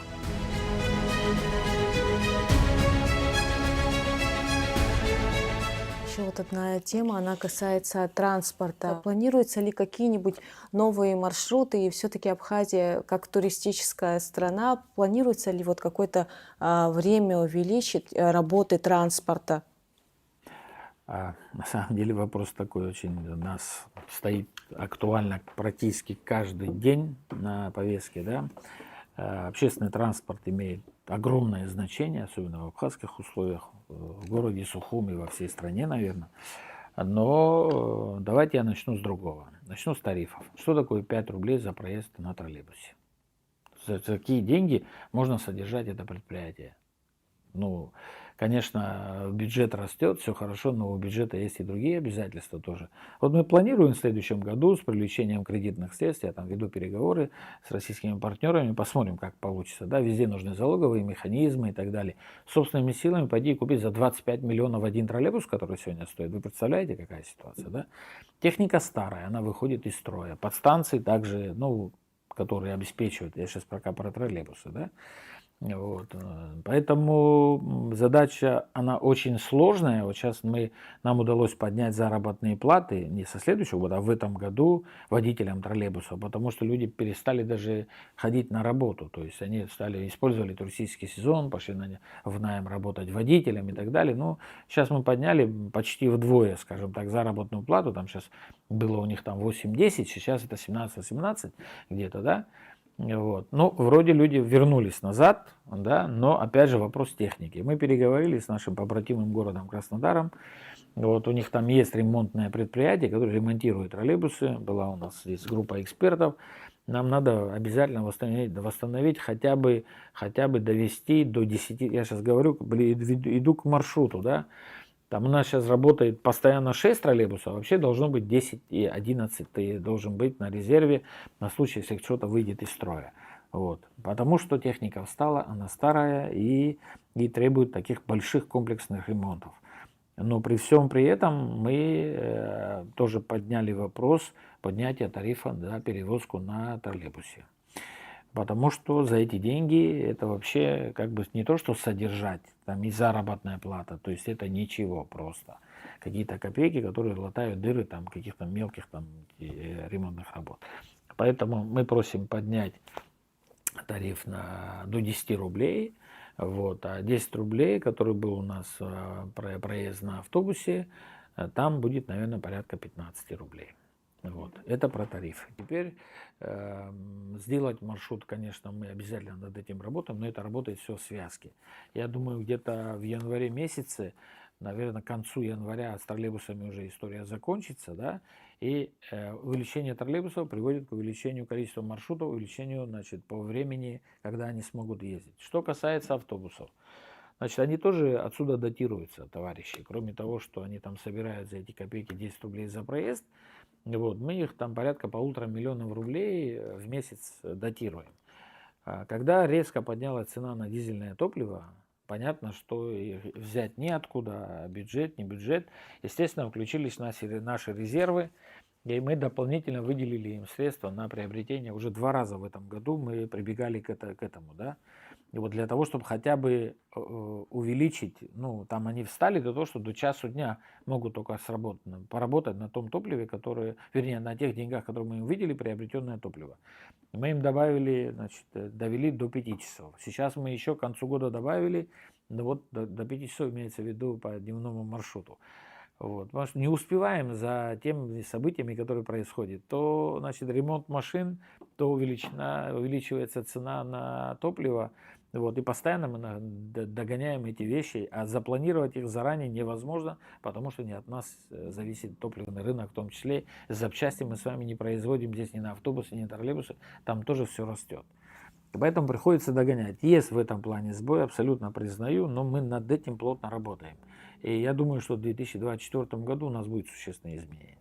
[SPEAKER 1] Еще вот одна тема, она касается транспорта. Планируются ли какие-нибудь новые маршруты? И все-таки Абхазия, как туристическая страна, планируется ли вот какое-то время увеличить работы транспорта?
[SPEAKER 2] На самом деле вопрос такой очень у нас стоит актуально практически каждый день на повестке. Да? Общественный транспорт имеет огромное значение, особенно в абхазских условиях, в городе Сухум и во всей стране, наверное. Но давайте я начну с другого. Начну с тарифов. Что такое 5 рублей за проезд на троллейбусе? За какие деньги можно содержать это предприятие? Ну, конечно, бюджет растет, все хорошо, но у бюджета есть и другие обязательства тоже. Вот мы планируем в следующем году с привлечением кредитных средств, я там веду переговоры с российскими партнерами, посмотрим, как получится. Да, везде нужны залоговые механизмы и так далее. Собственными силами пойти купить за 25 миллионов один троллейбус, который сегодня стоит. Вы представляете, какая ситуация, да? Техника старая, она выходит из строя. Подстанции также, ну, которые обеспечивают, я сейчас пока про троллейбусы, да? Вот. Поэтому задача, она очень сложная. Вот сейчас нам удалось поднять заработные платы не со следующего года, а в этом году водителям троллейбусов, потому что люди перестали даже ходить на работу. То есть они использовали туристический сезон, пошли в найм работать водителем и так далее. Ну, сейчас мы подняли почти вдвое, скажем так, заработную плату. Там сейчас было у них там 8-10, сейчас это 17-18 где-то, да. Вот. Ну, вроде люди вернулись назад, да, но опять же вопрос техники. Мы переговорили с нашим побратимым городом Краснодаром. Вот у них там есть ремонтное предприятие, которое ремонтирует троллейбусы. Была у нас здесь группа экспертов. Нам надо обязательно восстановить хотя бы довести до 10, я сейчас говорю, иду к маршруту, да. Там у нас сейчас работает постоянно 6 троллейбусов, вообще должно быть 10 и 11 ты должен быть на резерве на случай, если что-то выйдет из строя. Вот. Потому что техника встала, она старая и требует таких больших комплексных ремонтов. Но при всем при этом мы тоже подняли вопрос поднятия тарифа за перевозку на троллейбусе. Потому что за эти деньги это вообще как бы не то, что содержать, там и заработная плата, то есть это ничего просто. Какие-то копейки, которые латают дыры там каких-то мелких там ремонтных работ. Поэтому мы просим поднять тариф до 10 рублей. Вот, а 10 рублей, который был у нас проезд на автобусе, там будет, наверное, порядка 15 рублей. Вот. Это про тарифы. Теперь сделать маршрут, конечно, мы обязательно над этим работаем, но это работает все в связке. Я думаю, где-то в январе месяце
[SPEAKER 3] наверное, к концу января с троллейбусами уже история закончится, да, и увеличение троллейбусов приводит к увеличению количества маршрутов, увеличению, значит, по времени, когда они смогут ездить. Что касается автобусов, значит, они тоже отсюда датируются, товарищи. Кроме того, что они там собирают за эти копейки 10 рублей за проезд, вот, мы их там порядка 1,5 миллиона рублей в месяц датируем. Когда резко поднялась цена на дизельное топливо, понятно, что их взять неоткуда, бюджет, не бюджет. Естественно, включились наши резервы, и мы дополнительно выделили им средства на приобретение. Уже 2 раза в этом году мы прибегали к этому, да. И вот для того, чтобы хотя бы увеличить, ну, там они встали до того, что до часу дня могут только поработать на том топливе, которое, вернее, на тех деньгах, которые мы им выделили, приобретенное топливо. Мы им добавили, значит, довели до 5 часов. Сейчас мы еще к концу года добавили, ну, вот до 5 часов имеется в виду по дневному маршруту. Вот, потому что не успеваем за теми событиями, которые происходят. То, значит, ремонт машин, то увеличивается цена на топливо. Вот, и постоянно мы догоняем эти вещи, а запланировать их заранее невозможно, потому что не от нас зависит топливный рынок, в том числе запчасти мы с вами не производим здесь ни на автобусы, ни на троллейбусы, там тоже все растет. Поэтому приходится догонять. Есть в этом плане сбой, абсолютно признаю, но мы над этим плотно работаем. И я думаю, что в 2024 году у нас будет существенные изменения.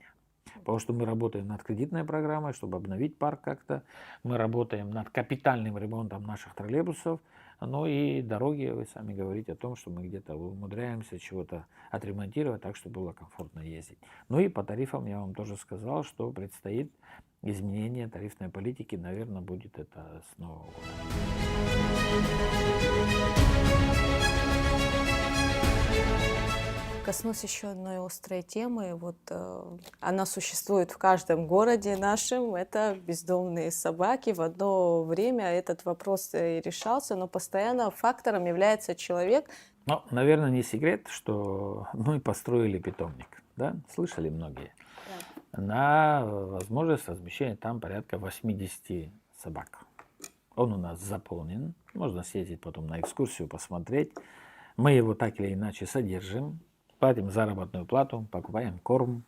[SPEAKER 3] Потому что мы работаем над кредитной программой, чтобы обновить парк как-то. Мы работаем над капитальным ремонтом наших троллейбусов. Ну и дороги, вы сами говорите о том, что мы где-то умудряемся чего-то отремонтировать так, чтобы было комфортно ездить. Ну и по тарифам я вам тоже сказал, что предстоит изменение тарифной политики, наверное, будет это с Нового года.
[SPEAKER 1] Коснусь еще одной острой темы. Вот она существует в каждом городе нашем. Это бездомные собаки. В одно время этот вопрос и решался, но постоянно фактором является человек.
[SPEAKER 3] Ну, наверное, не секрет, что мы построили питомник. Да? Слышали многие. Да. На возможность размещения там порядка 80 собак. Он у нас заполнен. Можно съездить потом на экскурсию, посмотреть. Мы его так или иначе содержим. Платим заработную плату, покупаем корм.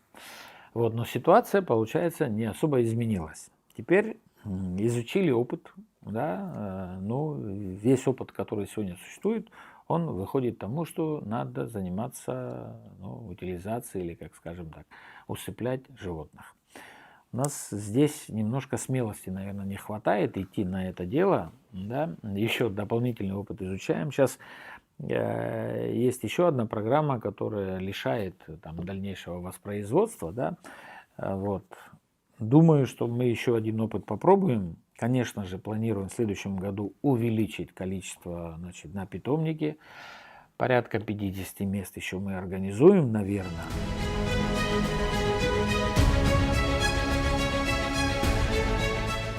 [SPEAKER 3] Вот, но ситуация, получается, не особо изменилась. Теперь изучили опыт, да, ну, весь опыт, который сегодня существует, он выходит к тому, что надо заниматься, ну, утилизацией или, как скажем так, усыплять животных. У нас здесь немножко смелости, наверное, не хватает идти на это дело, да, еще дополнительный опыт изучаем. Сейчас есть еще одна программа, которая лишает там дальнейшего воспроизводства, да, вот. Думаю, что мы еще один опыт попробуем. Конечно же, планируем в следующем году увеличить количество, значит, на питомнике. Порядка 50 мест еще мы организуем, наверное.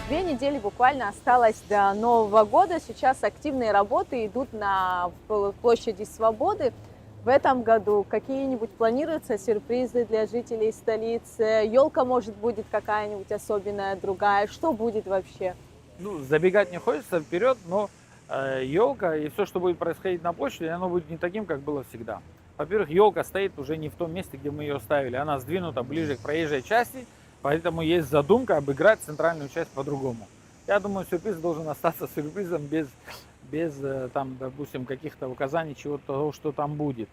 [SPEAKER 1] 2 недели буквально осталось до Нового года. Сейчас активные работы идут на площади Свободы. В этом году какие-нибудь планируются сюрпризы для жителей столицы? Елка, может, будет какая-нибудь особенная, другая? Что будет вообще?
[SPEAKER 3] Ну, забегать не хочется вперед, но елка и все, что будет происходить на площади, оно будет не таким, как было всегда. Во-первых, елка стоит уже не в том месте, где мы ее ставили. Она сдвинута ближе к проезжей части. Поэтому есть задумка обыграть центральную часть по-другому. Я думаю, сюрприз должен остаться сюрпризом без там, допустим, каких-то указаний чего-то того, что там будет.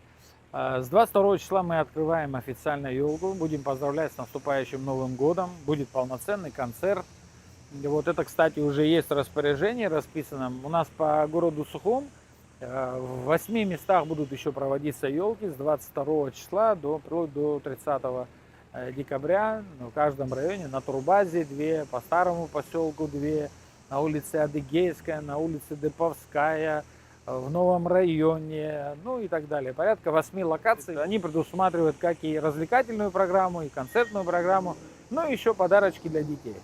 [SPEAKER 3] С 22 числа мы открываем официально елку. Будем поздравлять с наступающим Новым годом. Будет полноценный концерт. И вот это, кстати, уже есть в распоряжении расписанном. У нас по городу Сухум в 8 местах будут еще проводиться елки с 22 числа до 30 декабря. В каждом районе, на Турбазе 2, по старому поселку 2, на улице Адыгейская, на улице Деповская, в новом районе, ну и так далее. Порядка 8 локаций. Они предусматривают как и развлекательную программу, и концертную программу, ну и еще подарочки для детей.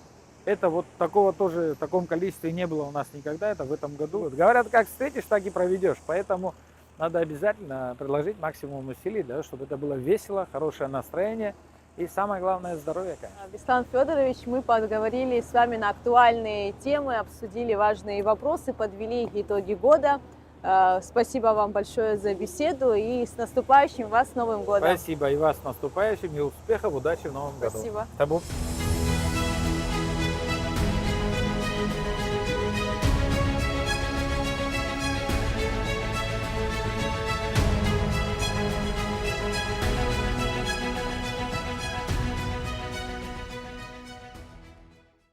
[SPEAKER 3] Это вот такого тоже в таком количестве не было у нас никогда, это в этом году. Вот, говорят, как встретишь, так и проведешь, поэтому надо обязательно приложить максимум усилий, да, чтобы это было весело, хорошее настроение. И самое главное, здоровье, конечно.
[SPEAKER 1] Беслан Федорович, мы поговорили с вами на актуальные темы, обсудили важные вопросы, подвели итоги года. Спасибо вам большое за беседу и с наступающим вас Новым годом.
[SPEAKER 3] Спасибо и вас с наступающим, и успехов, удачи в новом году.
[SPEAKER 1] Спасибо.
[SPEAKER 3] Табу.